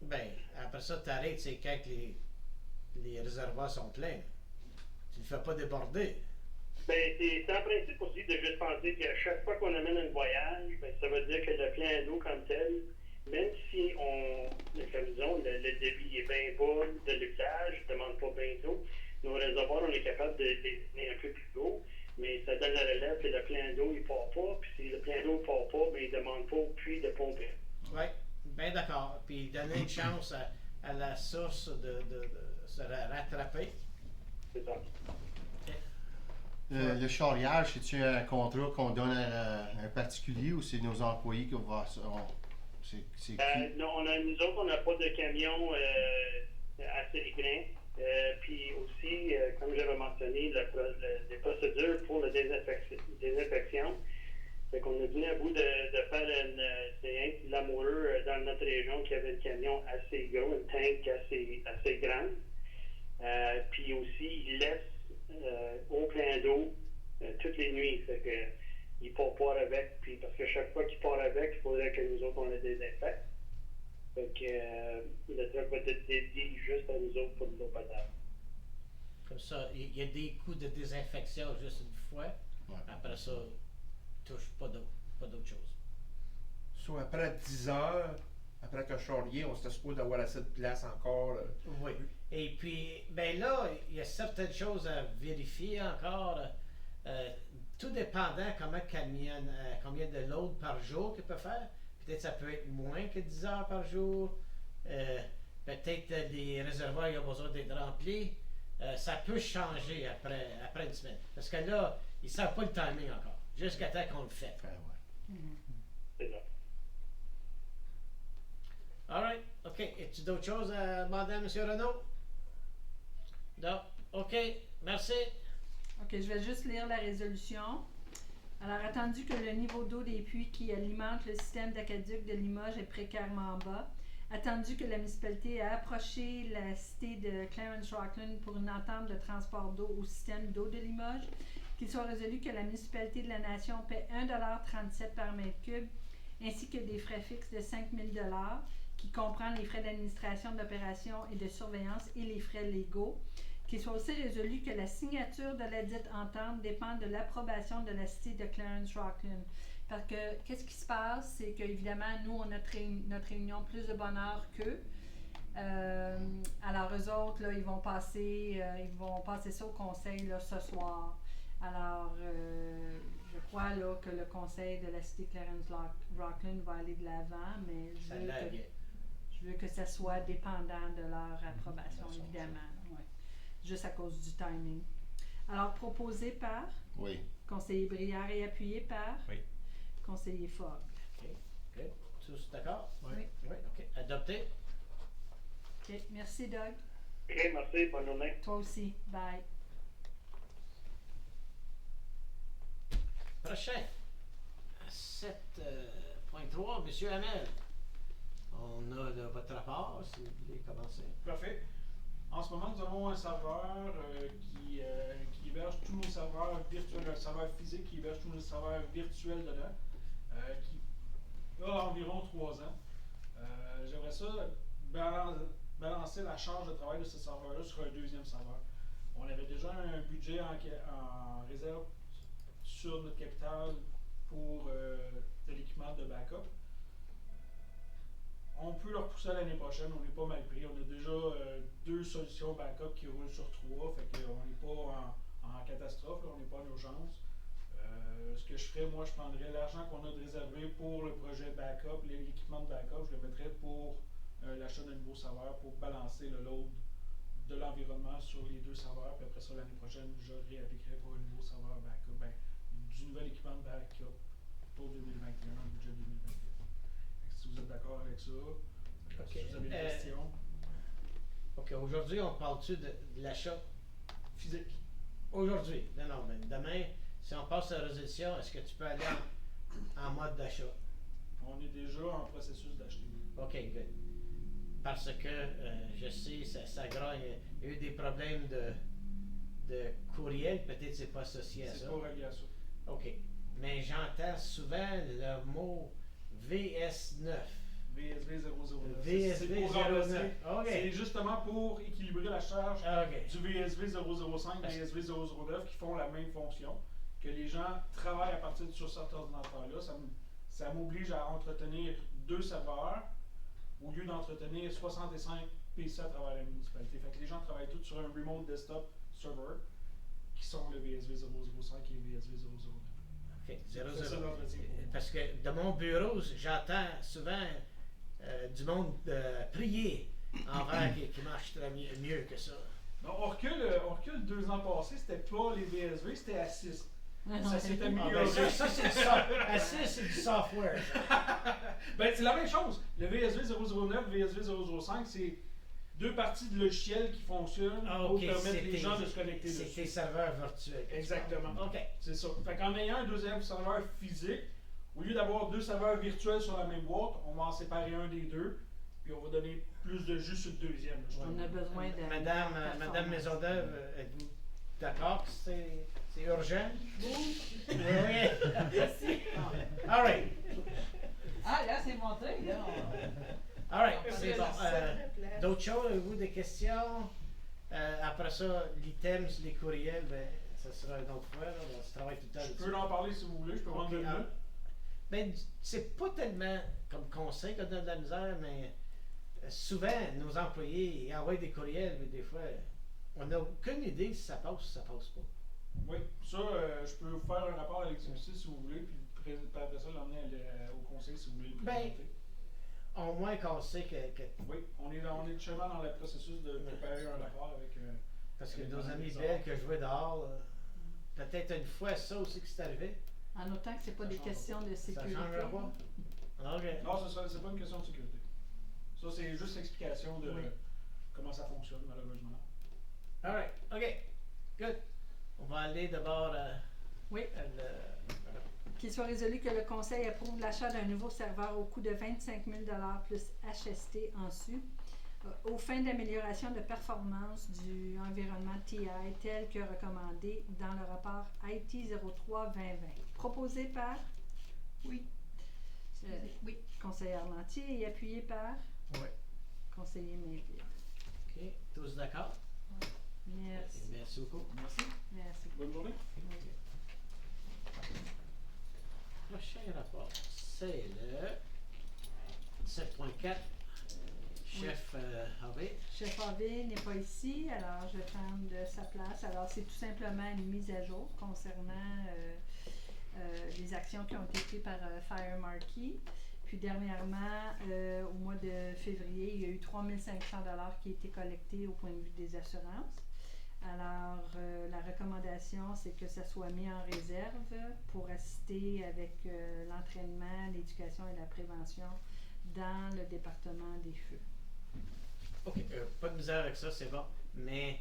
Ben, après ça, t'arrêtes, c'est quand que les réservoirs sont pleins. Tu ne le fais pas déborder. Ben, c'est en principe aussi de juste penser qu'à chaque fois qu'on amène un voyage, ben, ça veut dire que le plein d'eau comme tel, même si comme disons, le débit est bien bas de l'usage, ne demande pas bien d'eau, nos réservoirs, on est capable de les donner un peu plus haut, mais ça donne la relève que le plein d'eau, il ne part pas, puis si le plein d'eau ne part pas, ben, il ne demande pas au puits de pomper. Oui, bien d'accord. Puis donner une chance à la source de se rattraper. C'est ça. Le charriage, c'est-tu un contrat qu'on donne à un particulier ou c'est nos employés qui vont... C'est qui? Non, nous autres, on n'a pas de camion assez grand. Puis aussi, comme j'avais mentionné, les procédures pour la désinfection. Fait qu'on a venu à bout de faire c'est un petit lamoureux dans notre région qui avait un camion assez gros, un tank assez grand. Puis aussi, il laisse au plein d'eau toutes les nuits. Fait que il part pas avec, puis parce que chaque fois qu'il part avec, il faudrait que nous autres on le désinfecte. Fait que le truc va être dédié juste à nous autres pour de l'eau potable. Comme ça, il y a des coups de désinfection juste une fois. Ouais. Après ça, touche pas d'eau, pas d'autre chose. Soit après 10 heures, après que charrier, on se supposé d'avoir assez de place encore. Oui. Et puis, ben là, il y a certaines choses à vérifier encore. Tout dépendant combien de load par jour qu'il peut faire. Peut-être ça peut être moins que 10 heures par jour. Peut-être les réservoirs ils ont besoin d'être remplis. Ça peut changer après une semaine. Parce que là, ils ne savent pas le timing encore. Jusqu'à temps qu'on le fait. Ouais. C'est ça. All right. OK. As-tu d'autres choses à demander à M. Renaud? Non. OK. Merci. OK, je vais juste lire la résolution. Alors, attendu que le niveau d'eau des puits qui alimentent le système d'aqueduc de Limoges est précairement bas, attendu que la municipalité a approché la cité de Clarence-Rockland pour une entente de transport d'eau au système d'eau de Limoges, qu'il soit résolu que la municipalité de la Nation paie 1,37 $ par mètre cube, ainsi que des frais fixes de 5 000 $, qui comprend les frais d'administration, d'opération et de surveillance et les frais légaux. Qu'il soit aussi résolu que la signature de la dite entente dépend de l'approbation de la cité de Clarence-Rockland. Parce que, qu'est-ce qui se passe, c'est qu'évidemment, nous, on a notre réunion plus de bonheur qu'eux. Alors, eux autres, là, ils vont passer ça au Conseil là, ce soir. Alors, je crois là, que le Conseil de la cité Clarence-Rockland va aller de l'avant, mais je veux que ça soit dépendant de leur approbation, évidemment. Ouais. Juste à cause du timing. Alors, proposé par Oui. conseiller Brière et appuyé par Oui. conseiller Fogg. OK. Good. Tous d'accord? Oui. Oui. OK. Adopté. OK. Merci, Doug. OK, merci, bonne journée. Toi aussi. Bye. Prochain. 7.3, M. Hamel. On a votre rapport, si vous voulez commencer. Parfait. En ce moment, nous avons un serveur qui héberge tous nos serveurs virtuels, un serveur physique qui héberge tous nos serveurs virtuels dedans, qui a environ 3 ans. J'aimerais ça balancer la charge de travail de ce serveur-là sur un deuxième serveur. On avait déjà un budget en réserve sur notre capital pour de l'équipement de backup. On peut le repousser à l'année prochaine, on n'est pas mal pris. On a déjà 2 solutions backup qui roulent sur 3, fait qu'on n'est pas en catastrophe, là, on n'est pas en urgence. Ce que je ferais, moi, je prendrais l'argent qu'on a de réservé pour le projet backup, l'équipement de backup, je le mettrais pour l'achat d'un nouveau serveur pour balancer le load de l'environnement sur les 2 serveurs, puis après ça, l'année prochaine, je réappliquerai pour un nouveau serveur backup, du nouvel équipement de backup pour 2021, le budget 2021. Si vous êtes d'accord avec ça, OK. Si vous avez des questions. OK, aujourd'hui, on parle-tu de l'achat Physique. aujourd'hui? Non, mais demain, si on passe à la résolution, est-ce que tu peux aller en mode d'achat? On est déjà en processus d'acheter. OK, good. Parce que je sais, ça grogne. Il y a eu des problèmes de courriel, peut-être c'est pas associé à C'est ça. pas relié à ça. OK. Mais j'entends souvent le mot VS9. VSV 009. VSV C'est pour remplacer. 09. OK. C'est justement pour équilibrer la charge OK. du VSV 005 et VSV 009 qui font la même fonction. Que les gens travaillent à partir sur cet ordinateur-là. Ça m'oblige à entretenir 2 serveurs au lieu d'entretenir 65 PC à travers la municipalité. Fait que les gens travaillent tous sur un remote desktop server qui sont le VSV 005 et le VSV 009. OK. C'est ça l'entretien pour moi. Parce que de mon bureau, j'entends souvent du monde prier envers qui marche très mieux que ça. Non, on recule 2 ans passés, c'était pas les VSV, c'était Assist. Ça s'est Ah, amélioré. ben ça c'est c'est du software. Ça. Ben, c'est la même chose. Le VSV 009, VSV 005, c'est 2 parties de logiciel qui fonctionnent pour permettre les gens de se connecter dessus. C'est tes serveurs virtuels. Exactement. OK. C'est ça. Fait qu'en ayant un deuxième serveur physique, au lieu d'avoir 2 serveurs virtuels sur la même boîte, on va en séparer un des 2, puis on va donner plus de jus sur le deuxième. On a besoin de. Madame Maisonneuve, êtes-vous d'accord que c'est urgent? Oui. All right. Ah, là, c'est monté, là. All right, Parce c'est que bon. la seule place. D'autres choses, avez-vous des questions? Après ça, l'items, les courriels, ben, ça sera une autre fois. Là, on se travaille tout le temps Je dessus. peux en parler si vous voulez, je peux prendre 2 minutes. Ben, c'est pas tellement comme conseil qu'on donne de la misère, mais souvent, nos employés ils envoient des courriels, mais des fois, on n'a aucune idée si ça passe ou si ça passe pas. Oui, ça, je peux vous faire un rapport à l'exécutif si vous voulez, puis après ça, l'emmener au conseil si vous voulez le présenter. Au moins qu'on sait que Oui, on est justement dans le processus de préparer un rapport avec. parce que avec nos amis les belles que je vois dehors, peut-être une fois ça aussi que c'est arrivé. En autant que c'est pas Ça des change questions de Ça sécurité. changera pas. OK. Non, c'est pas une question de sécurité. Ça, c'est juste l'explication de comment ça fonctionne, malheureusement. All right. OK. Good. On va aller d'abord Oui. Qu'il soit résolu que le Conseil approuve l'achat d'un nouveau serveur au coût de 25 000 plus HST en su, aux fins d'amélioration de performance du environnement TI tel que recommandé dans le rapport IT 03-2020. Proposé par Oui. oui, conseiller Armentier et appuyé par Oui. conseiller Mainville. OK. Tous d'accord? Merci. Merci beaucoup. Merci. Merci. Bonne journée. Prochain rapport, c'est le 7.4. Chef AV. Chef AV n'est pas ici, alors je vais prendre de sa place. Alors, c'est tout simplement une mise à jour concernant les actions qui ont été prises par Fire Marquee. Puis dernièrement, au mois de février, il y a eu 3 500 $ qui ont été collectés au point de vue des assurances. Alors, la recommandation, c'est que ça soit mis en réserve pour assister avec l'entraînement, l'éducation et la prévention dans le département des feux. OK. Pas de misère avec ça, c'est bon. Mais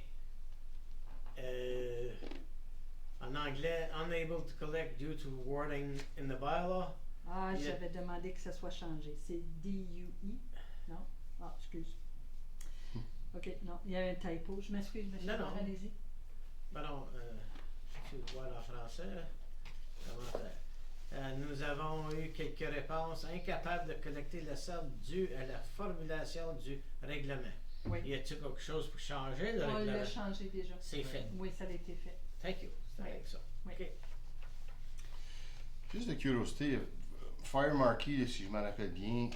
en anglais, unable to collect due to wording in the bylaw. Ah, j'avais demandé que ça soit changé. C'est DUI? Non? Ah, excuse. OK, non, il y a un typo. Je m'excuse, monsieur. Non, non. Allez-y. Ben non, tu le vois en français. Comment faire? Nous avons eu quelques réponses incapables de collecter le solde dû à la formulation du règlement. Oui. Y a-t-il quelque chose pour changer le On règlement? l'a changé déjà. C'est fait. Oui, ça a été fait. Thank you. C'est Oui. avec ça. Oui. OK. Juste de curiosité, Fire Marquee, si je me rappelle bien,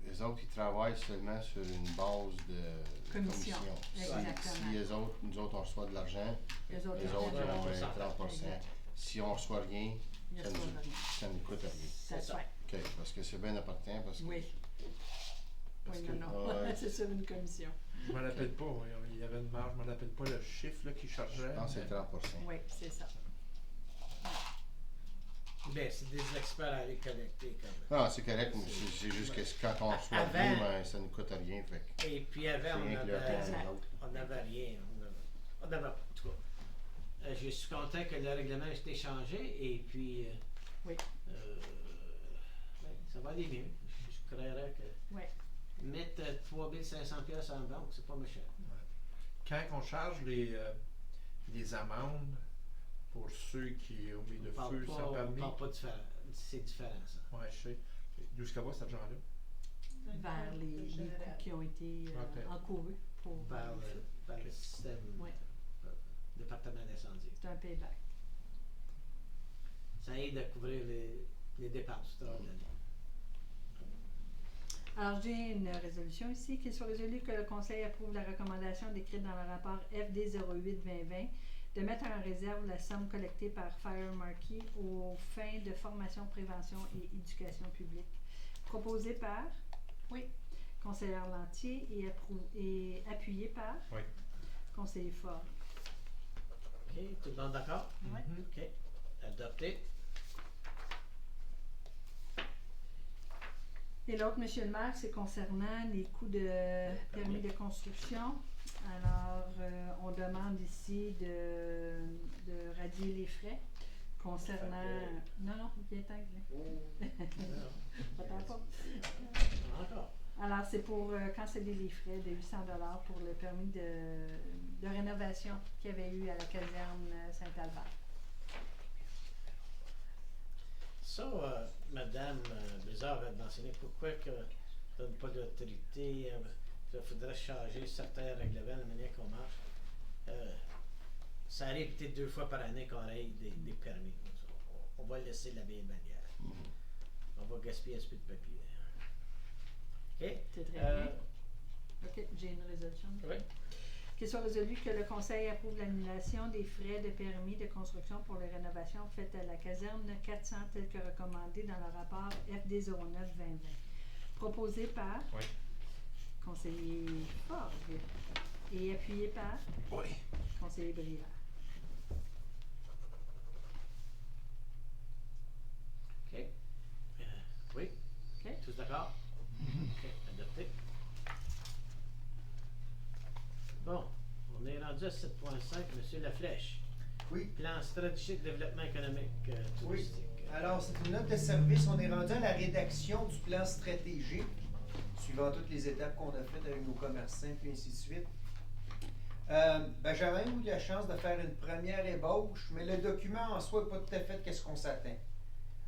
les autres, ils travaillent seulement sur une base de Commission. Exactement. Si les autres, nous autres, on reçoit de l'argent, Les les autres, autres, ils on ont va 30%. Exact. Si on reçoit rien, Il y a ça ça, nous, là. ça nous coûte rien. That's right. OK, parce que c'est bien important, parce que... Oui. parce Oui, que- non. ouais, C'est sur une commission. Je m'en rappelle pas, oui. Il y avait une marge, je m'en rappelle pas le chiffre là, qui chargeait. je pense que c'est 30%. Oui, c'est ça. Ben, c'est des experts à aller collecter quand même. Non, c'est correct, mais c'est juste que quand on reçoit Avant- rien, ben, ça ne coûte rien. Fait que Et puis avant, c'est on rien que leur avait, temps, nous autres. on n'avait rien. On avait, en tout cas. Je suis content que le règlement ait été changé et puis Oui. ben, ça va aller mieux. Je croirais que Oui. mettre 3500 pièces en banque, c'est pas méchant. Quand on charge les amendes pour ceux qui ont mis de On parle feu pas, sans on permis, parle pas différent. C'est différent ça. ouais, je sais. D'où est-ce qu'elle va cet argent-là? Vers les coûts qui ont été Ok. encourus pour Par le feu. le système Ouais. département d'incendie. C'est un payback. Ça aide à couvrir les dépenses de l'année. Alors, j'ai une résolution ici qui soit résolu que le Conseil approuve la recommandation décrite dans le rapport FD 08-2020 de mettre en réserve la somme collectée par Fire Marquis aux fins de formation, prévention et éducation publique. Proposé par Oui. Conseillère Lantier et appuyé par Oui. Conseiller Fort. OK, tout le monde d'accord? Oui. OK. Adopté. Et l'autre, Monsieur le maire, c'est concernant les coûts de permis de construction. Alors, on demande ici de radier les frais concernant... Non, viens-t'en, Glenn. Attends pas. Encore. Alors, c'est pour canceller les frais de 800 $ pour le permis de rénovation qu'il y avait eu à la caserne Saint-Albert. Ça, Madame Blizzard avait mentionné pourquoi que donne pas d'autorité. Il faudrait changer certains règlements, la manière qu'on marche. Ça arrive peut-être 2 fois par année qu'on règle des permis. On va laisser la vieille manière. On va gaspiller un peu de papier. OK? C'est très bien. OK, j'ai une résolution. Oui. Qu'il soit résolu que le Conseil approuve l'annulation des frais de permis de construction pour les rénovations faites à la caserne 400 tel que recommandé dans le rapport FD 09-2020. Proposé par Oui. Conseiller Fort et appuyé par Oui. Conseiller Brière. OK. Oui. OK. Tous d'accord? OK. Adopté. Bon, on est rendu à 7.5, Monsieur Laflèche. Oui. Plan stratégique de développement économique touristique. Alors, c'est une note de service. On est rendu à la rédaction du plan stratégique, suivant toutes les étapes qu'on a faites avec nos commerçants, puis ainsi de suite. J'ai même eu la chance de faire une première ébauche, mais le document en soi n'est pas tout à fait qu'est-ce qu'on s'attend.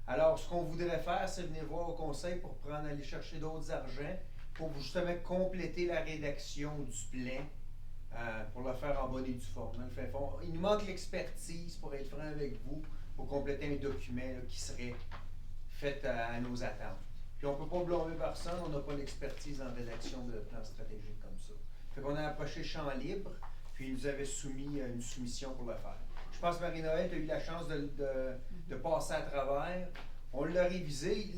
Alors, ce qu'on voudrait faire, c'est venir voir au Conseil pour aller chercher d'autres argents, pour justement compléter la rédaction du plan, pour le faire en bonne et due forme. Dans le fin fond, il nous manque l'expertise, pour être franc avec vous, pour compléter un document là, qui serait fait à nos attentes. Puis on ne peut pas blâmer personne, on n'a pas l'expertise en rédaction de plans stratégiques comme ça. Fait qu'on a approché Champ Libre, puis il nous avait soumis une soumission pour le faire. Je pense que Marie-Noël, tu as eu la chance de passer à travers. On l'a révisé.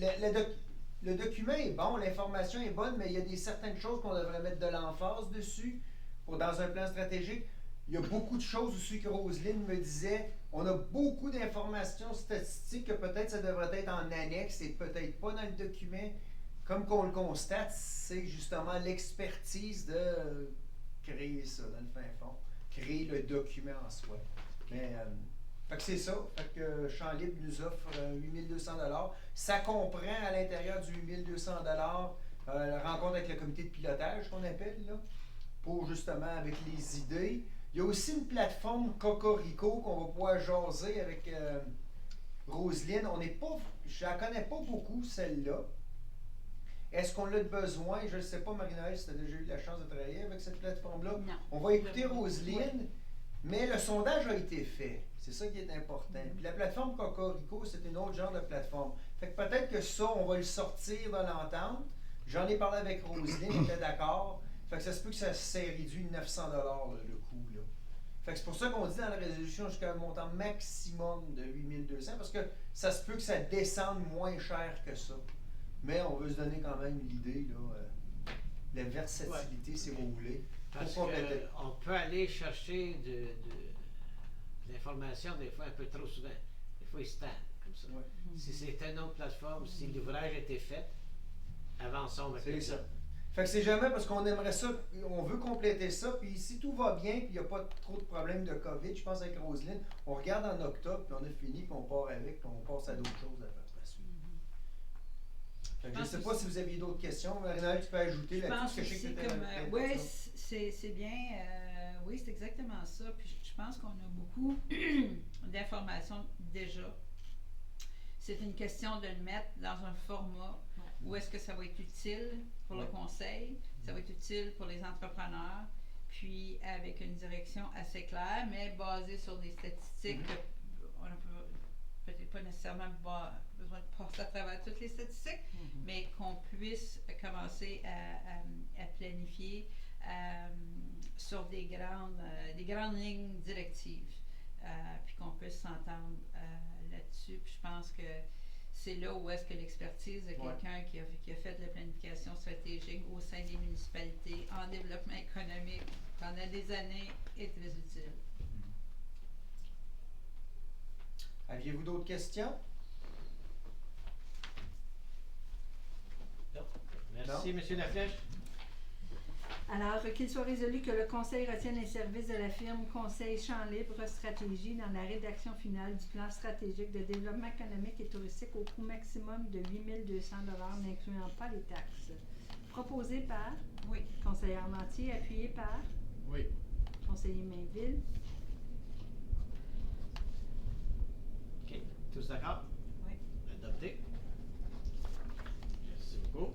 Le document est bon, l'information est bonne, mais il y a certaines choses qu'on devrait mettre de l'emphase dessus dans un plan stratégique. Il y a beaucoup de choses aussi que Roselyne me disait. On a beaucoup d'informations statistiques que peut-être ça devrait être en annexe et peut-être pas dans le document. Comme qu'on le constate, c'est justement l'expertise de créer ça dans le fin fond. Créer le document en soi. Mais, fait que c'est ça. Fait que Champ Libre nous offre 8200 $. Ça comprend à l'intérieur du 8200 $, la rencontre avec le comité de pilotage qu'on appelle, là, pour justement avec les idées. Il y a aussi une plateforme Cocorico qu'on va pouvoir jaser avec Roselyne. Je la connais pas beaucoup, celle-là. Est-ce qu'on a besoin? Je ne sais pas, Marie-Noël, si tu as déjà eu la chance de travailler avec cette plateforme-là. Non. On va écouter Roselyne, mais le sondage a été fait. C'est ça qui est important. Puis la plateforme Cocorico, c'est une autre genre de plateforme. Fait que peut-être que ça, on va le sortir dans l'entente. J'en ai parlé avec Roselyne, elle était d'accord. Fait que ça se peut que ça s'est réduit de 900 $, le coût, là. Fait que c'est pour ça qu'on dit dans la résolution jusqu'à un montant maximum de 8200, parce que ça se peut que ça descende moins cher que ça. Mais on veut se donner quand même l'idée, là, la versatilité, si vous voulez, Parce pour compléter. qu'on peut aller chercher de l'information des fois un peu trop souvent. Des fois, ils se tannent. comme ça. Ouais. Si c'était une autre plateforme, si l'ouvrage était fait, avançons avec C'est le ça. plan. Fait que c'est jamais parce qu'on aimerait ça, on veut compléter ça, puis si tout va bien, puis il n'y a pas trop de problèmes de COVID, je pense avec Roselyne, on regarde en octobre, puis on a fini, puis on part avec, puis on passe à d'autres choses après la suite. Fait que je ne sais pas si vous aviez d'autres questions. Marinelle, tu peux ajouter Je là-dessus, pense parce que je sais aussi que tu comme, étais oui, c'est bien, oui, c'est exactement ça. Puis je pense qu'on a beaucoup d'informations déjà. C'est une question de le mettre dans un format où est-ce que ça va être utile pour le conseil, ça va être utile pour les entrepreneurs, puis avec une direction assez claire, mais basée sur des statistiques qu'on n'a peut-être pas nécessairement besoin de passer à travers toutes les statistiques, mais qu'on puisse commencer à planifier sur des grandes lignes directives, puis qu'on puisse s'entendre là-dessus. Puis je pense que c'est là où est-ce que l'expertise de quelqu'un qui a fait de la planification stratégique au sein des municipalités en développement économique pendant des années est très utile. Aviez-vous d'autres questions? Non. Merci, M. Laflèche. Alors, qu'il soit résolu que le Conseil retienne les services de la firme Conseil Champ Libre Stratégie dans la rédaction finale du plan stratégique de développement économique et touristique au coût maximum de 8 200 $, n'incluant pas les taxes. Proposé par conseiller Armentier, appuyé par conseiller Mainville. OK. Tous d'accord? Oui. Adopté. Merci beaucoup.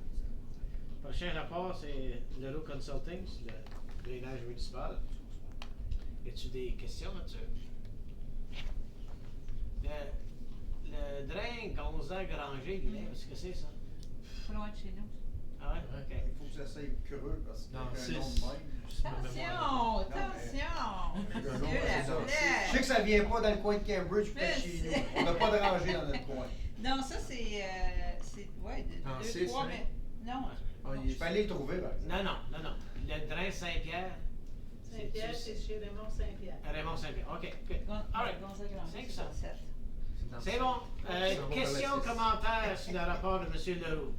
Prochain rapport, c'est l'Euro Consulting, c'est le drainage municipal. Y a-t-il des questions là-dessus? Le drain Gonzague-Granger, est-ce que c'est ça? Pas loin de chez nous. Ah ouais? OK. Il faut que ça soit creux parce que Non, avec un nom c'est- de même. Attention! Le nom, Dieu la c'est ça. flèche. Je sais que ça vient pas dans le coin de Cambridge ou peut-être chez nous. On n'a pas de rangée dans notre coin. Non, ça c'est Ah, 2, c'est 3 ça. mètres. Non. Ah, Je peux aller le trouver, par exemple. Non. Le drain Saint-Pierre. Saint-Pierre, c'est chez Raymond Saint-Pierre. Raymond Saint-Pierre. OK, good. All right. Gonzague-Granger, 500. c'est 7. C'est bon. Questions, commentaires sur le rapport de M. Leroux?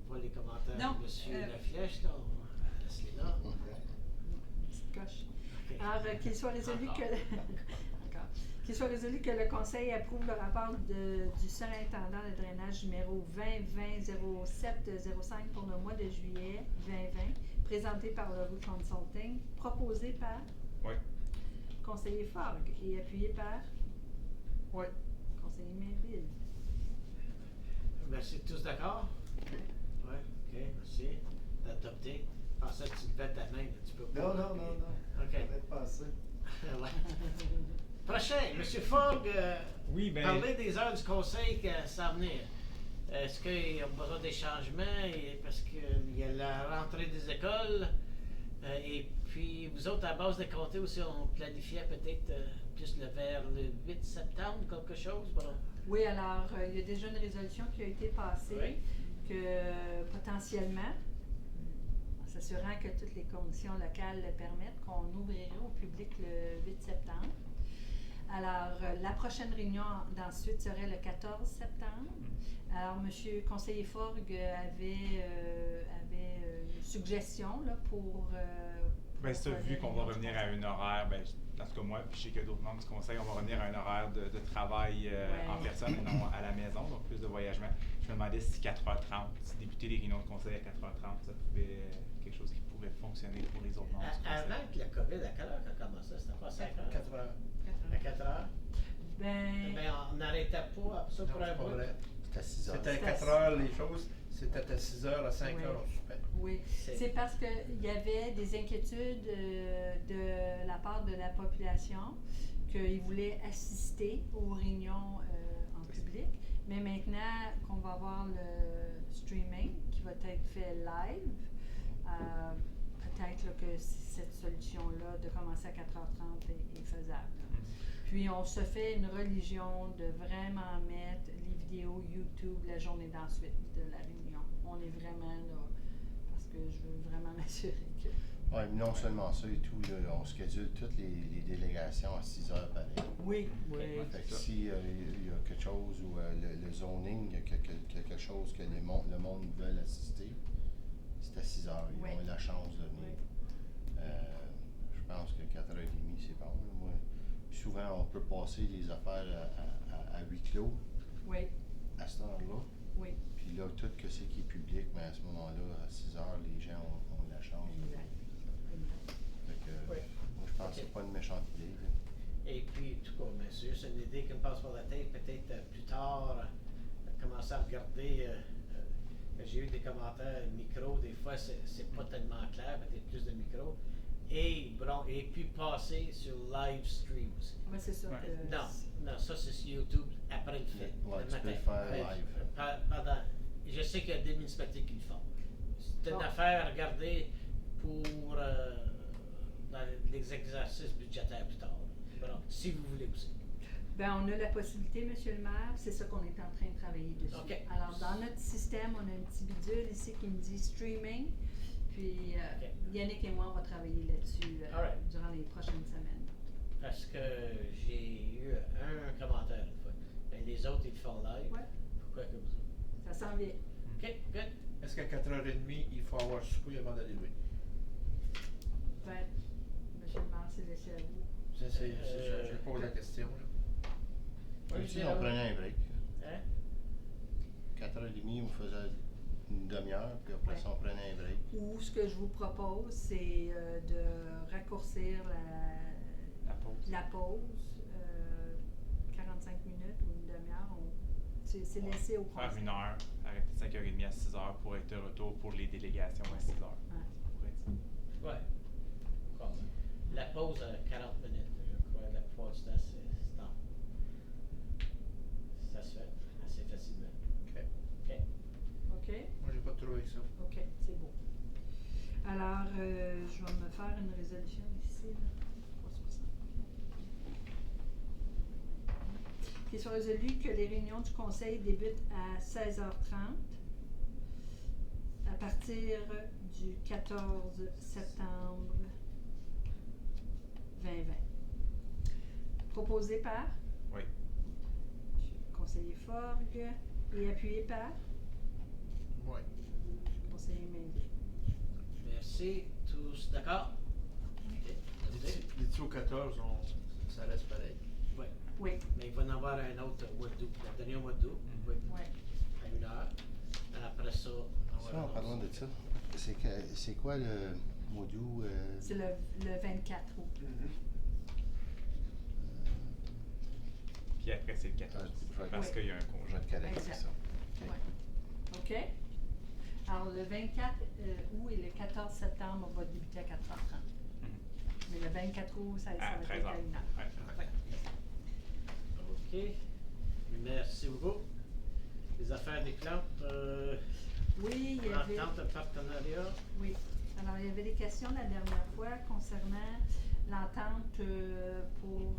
Pas les commentaires Non, de M. Laflèche, là. Laisse-les là. Petite coche. OK. Alors, qu'il soit résolu que qu'il soit résolu que le Conseil approuve le rapport du surintendant de drainage numéro 2020-07-05 pour le mois de juillet 2020, présenté par le AOUT Consulting, proposé par conseiller Forgue et appuyé par conseiller Mainville. Merci. Tous d'accord? Oui. OK, merci. Adopté. Ah, ça, tu levais ta main, là, tu peux pas. Non. OK. Peut-être passer. Ouais. Prochain, M. Fogg, Oui, ben, parlez des heures du conseil que ça va venir. Est-ce qu'il y a besoin des changements parce qu'il y a la rentrée des écoles et puis vous autres, à base de comté aussi, on planifiait peut-être plus vers le 8 septembre, quelque chose? Bon. Oui, alors, il y a déjà une résolution qui a été passée que potentiellement, en s'assurant que toutes les conditions locales le permettent, qu'on ouvrirait au public le 8 septembre. Alors, la prochaine réunion d'ensuite serait le 14 septembre. Alors, M. conseiller Forgue avait une suggestion là, pour ben ça, vu qu'on va revenir à un horaire, ben, en tout cas moi, puis je sais que d'autres membres du conseil, on va revenir à un horaire de travail en personne et non à la maison, donc plus de voyagement. Je me demandais si 4h30, si débuter les réunions de conseil à 4h30, ça pouvait quelque chose qui pouvait fonctionner pour les autres membres du conseil. Avant que la COVID, à quelle heure ça commençait? C'était pas 5 heures? 4 heures. À 4 heures? Ben, On n'arrêtait pas ça pour Non, un c'est pas bout. vrai. C'était à 6 heures. C'était à C'était 4 heures les choses. C'était à 6 heures, à 5 heures on soupait. oui, c'est parce qu'il y avait des inquiétudes de la part de la population qu'ils voulaient assister aux réunions en public. Mais maintenant qu'on va avoir le streaming qui va être fait live, peut-être là, que cette solution-là de commencer à 4h30 est faisable. Puis on se fait une religion de vraiment mettre les vidéos YouTube la journée d'ensuite de la réunion. On est vraiment là parce que je veux vraiment m'assurer que Ouais, non seulement ça et tout, là, on schedule toutes les délégations à 6 heures pareil. Oui, oui. Fait que si il y a quelque chose ou le zoning, il y a quelque chose que le monde veut assister, c'est à 6 heures. Ils Oui. ont la chance de venir. Je pense que 4h30, c'est bon. Là. Moi, souvent, on peut passer les affaires à huis clos Oui, à cette heure-là. oui. Puis là, tout que c'est qui est public, mais à ce moment-là, à 6 heures, les gens ont la chance de venir. Fait que, Oui. moi, je pense que Ok. c'est pas une méchante idée. Là. Et puis, en tout cas, mais c'est juste une idée qui me passe par la tête. Peut-être plus tard, commencer à regarder. J'ai eu des commentaires micro, des fois c'est pas tellement clair, peut-être plus de micro. Et puis passer sur live stream aussi. Mais c'est ça Ouais. que... Non, ça c'est sur YouTube après le fait. Ouais, le tu peux matin. le faire Ouais, live. Pendant, je sais qu'il y a des municipalités qui le font. C'est une Bon. affaire à regarder pour dans les exercices budgétaires plus tard. Bon, si vous voulez aussi. Ben, on a la possibilité, Monsieur le maire, c'est ça qu'on est en train de travailler dessus. OK. Alors, dans notre système, on a un petit bidule ici qui me dit streaming. Puis, OK. Yannick et moi, on va travailler là-dessus All right. durant les prochaines semaines. Parce que j'ai eu un commentaire une fois. Mais les autres, ils le font live. Ouais. Pourquoi que vous autres? Ça s'en vient. OK, good. Est-ce qu'à 4h30, il faut avoir souper avant d'aller lever? Ben, Monsieur le maire, c'est laissé à vous. Je pose la question. Là. Oui, Ici, je on dirais- prenait un break. Hein? 4h30, on faisait une demi-heure, puis après Ouais. ça, on prenait un break. Ou ce que je vous propose, c'est de raccourcir La pause. 45 minutes ou une demi-heure. C'est laissé au Faire conseil. une heure, arrêter 5h30 à 6h pour être de retour pour les délégations à 6h. Ouais. Ça pourrait être ça. Ouais. Comme la pause à 40 minutes, je crois, la plupart du temps, ça se fait assez facilement. OK. OK. OK? Moi, j'ai pas de trouble avec ça. OK, c'est beau. Alors, je vais me faire une résolution ici. Là. 360. Qui est résolu que les réunions du Conseil débutent à 16h30 à partir du 14 septembre 2020. Proposé par Oui. conseiller Forgue et appuyé par Oui. conseiller Mendy. Merci. Tous d'accord? OK. Validé. Les au 14, ça reste pareil. Oui. Oui, Mais il va y en avoir un autre au mois d'août, le dernier mois d'août, oui, oui. à 1h. Après ça, on va Ça, en parlant de ça, c'est quoi le mois d'août? C'est le 24 août. Puis après, c'est le 14. Parce Oui. qu'il y a un Je congé. vais être correct avec Exact. ça. OK. OK? Alors, le 24 août et le 14 septembre, on va débuter à 4h30. Mais le 24 août, ça À va être 13h. à 1h. Ouais. OK. Merci beaucoup. Les affaires des plantes, Oui, il y avait... entente de partenariat. Oui. Alors, il y avait des questions la dernière fois concernant l'entente pour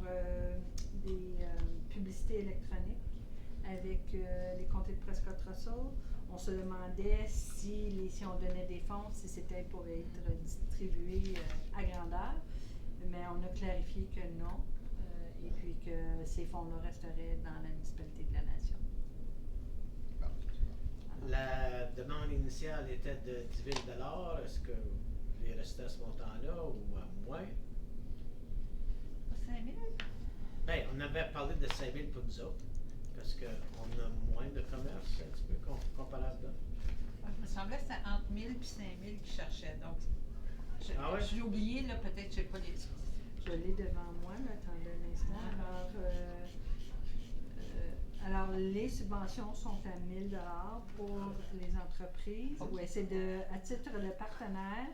des publicités électroniques avec les comtés de Prescott-Russell. On se demandait si on donnait des fonds, si c'était pour être distribué à grandeur. Mais on a clarifié que non, et puis que ces fonds-là resteraient dans la municipalité de la Nation. La demande initiale était de 10 000 $. Est-ce que vous voulez rester à ce montant-là ou à moins? 5 000? Ben, on avait parlé de 5 000 pour nous autres, parce qu'on a moins de commerce, un petit peu comparable. Là. Il me semblait que c'était entre 1000 et 5000 qu'ils cherchaient. Donc, Ah ouais? j'ai oublié, là, peut-être que je sais pas les. Je l'ai devant moi, là, attendez un instant. Alors, les subventions sont à 1 000 $ pour les entreprises. Ok. Ouais, c'est à titre de partenaire,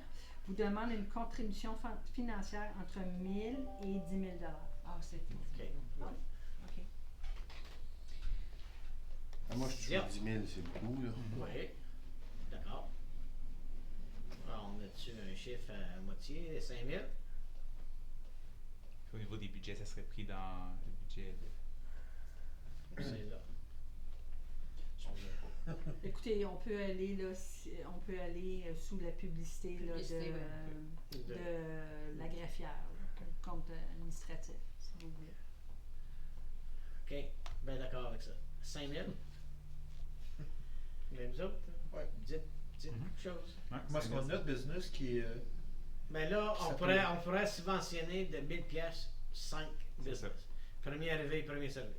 vous demande une contribution financière entre 1 000 et 10 000 $. Ah, c'est tout. OK. Ouais. OK. Moi, je trouve 10 000, c'est beaucoup, là. Oui. D'accord. Alors, on a-tu un chiffre à moitié, 5 000? Au niveau des budgets, ça serait pris dans le budget de... C'est là. Écoutez, écoutez, on peut aller là, sous la publicité, là, Publicité, de la greffière, là, compte administratif, si vous voulez. OK. Ben d'accord avec ça. 5 000? Mais vous autres, Ouais. dites quelque chose. Ouais, Moi, c'est c'est notre business qui est. Mais là, Ça on pourrait subventionner de 1000 pièces 5 C'est business. Premier arrivé, premier servi.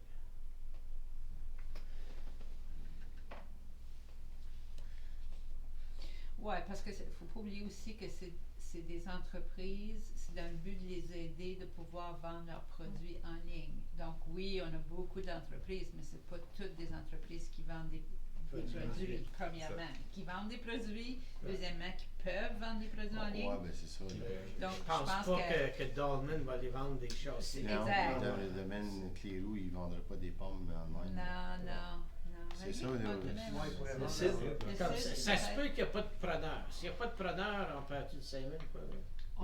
Ouais, parce que faut pas oublier aussi que c'est des entreprises, c'est dans le but de les aider de pouvoir vendre leurs produits en ligne. Donc oui, on a beaucoup d'entreprises, mais c'est pas toutes des entreprises qui vendent des produits, premièrement. Qui vendent des produits, deuxièmement, qui peuvent vendre des produits en ligne. Ouais, ben c'est ça. Donc, Je pense pas que Dolman va aller vendre des choses. C'est Non, exact. dans le domaine Clérou, ils ne vendraient pas des pommes en ligne. Non. C'est ça, Vas-y, là, montre-le, ouais, montre-le. vraiment. Le C'est- site, Comme le site, ça se peut-être. peut qu'il n'y a pas de preneur. S'il n'y a pas de preneur, on peut utiliser 5 000 quoi.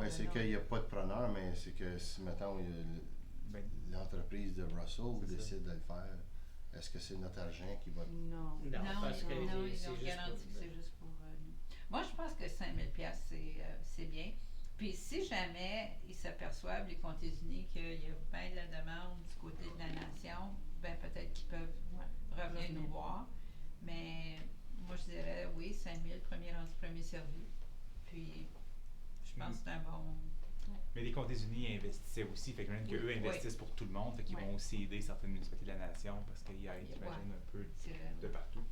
Ben, c'est non. qu'il n'y a pas de preneur, mais c'est que si, mettons, il y a Ben, l'entreprise de Russell C'est ça. décide de le faire, est-ce que c'est notre argent qui va... Non. Non, parce que non, c'est ils ont juste garanti pour- que c'est juste pour nous. Moi, je pense que 5 000 piastres, c'est bien. Puis si jamais ils s'aperçoivent, les comptes unis, qu'il y a bien de la demande du côté de la nation, ben peut-être qu'ils peuvent revenir nous voir. Mais moi, je dirais oui, 5 000, premier rendu, premier servi. Puis je pense que c'est un bon... Mais les Conseils unis investissaient aussi, fait que j'imagine qu'eux investissent pour tout le monde, fait qu'ils vont aussi aider certaines municipalités de la nation parce qu'ils aident, j'imagine, un peu C'est vrai. de partout.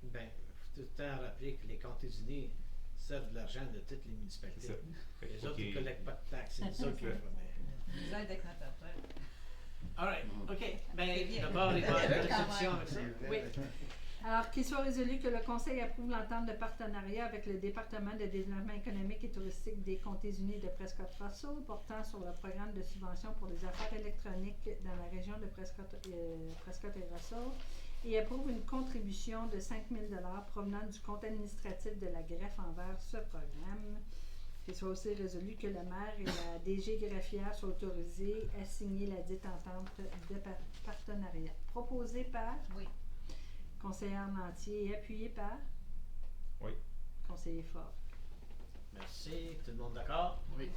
Ben, faut tout le temps rappeler que les Conseils unis servent de l'argent de toutes les municipalités. C'est ça. Fait qu'il Les faut autres, ils qu'ils- ne collectent pas de taxes, c'est nous autres qui le font. Nous aide avec notre affaire. All right, OK. C'est Ben, bien. d'abord, il va y avoir une Quand exception même. avec ça. Oui. Alors, qu'il soit résolu que le Conseil approuve l'entente de partenariat avec le département de développement économique et touristique des Comtés unis de Prescott-Russell portant sur le programme de subvention pour les affaires électroniques dans la région de Prescott et Russell et approuve une contribution de 5 000 provenant du compte administratif de la greffe envers ce programme. Qu'il soit aussi résolu que le maire et la DG greffière soient autorisés à signer la dite entente de partenariat. Proposé par Oui. conseillère Nantier et appuyé par Oui. conseiller Fort. Merci. Tout le monde d'accord? Oui.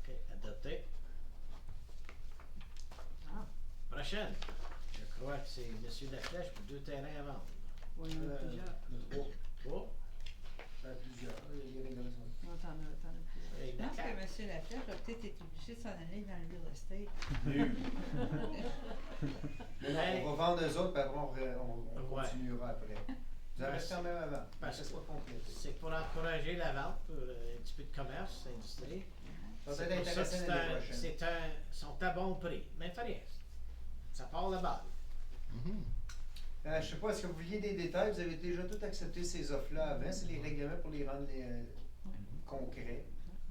OK, adopté. Ah, Prochaine. Je crois que c'est M. Laflèche pour 2 terrains à vendre. oui, il y en a plusieurs. 3. Plusieurs. Il y a des raisons. Non, t'en as plusieurs. Et Je pense quatre. que M. Laflèche a peut-être été obligé de s'en aller dans le real estate. Mais non, on va vendre eux autres, puis après on Ouais. continuera après. Vous en Parce- restez quand même avant. parce Ça soit complété. C'est pour encourager la vente, pour un petit peu de commerce, industrie. Ça va C'est être pour ça que intéressant l'année prochaine. sont à bon prix. Mais fait rien. Ça part la balle. Mhm. Je sais pas, est-ce que vous vouliez des détails? Vous avez déjà tout accepté ces offres-là avant. C'est les règlements pour les rendre concrets.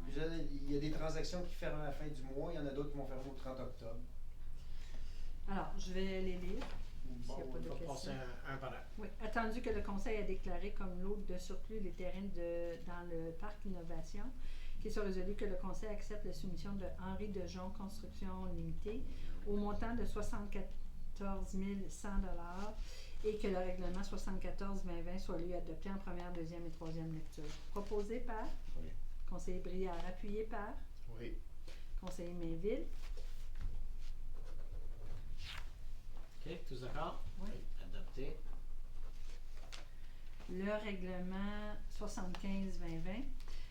Puis là, il y a des transactions qui ferment à la fin du mois. Il y en a d'autres qui vont fermer au 30 octobre. Alors, je vais les lire. Bon, S'il y a pas de On va questions. passer un par un. Oui. Attendu que le Conseil a déclaré comme lot de surplus les terrains dans le parc Innovation, qu'il soit résolu que le Conseil accepte la soumission de Henri Dejon Construction Limitée au montant de 74 100 et que le règlement 74-2020 soit lui adopté en première, deuxième et troisième lecture. Proposé par Oui. conseiller Briard, appuyé par Oui. conseiller Mainville. OK, tous d'accord? Oui. Adopté. Le règlement 75-2020,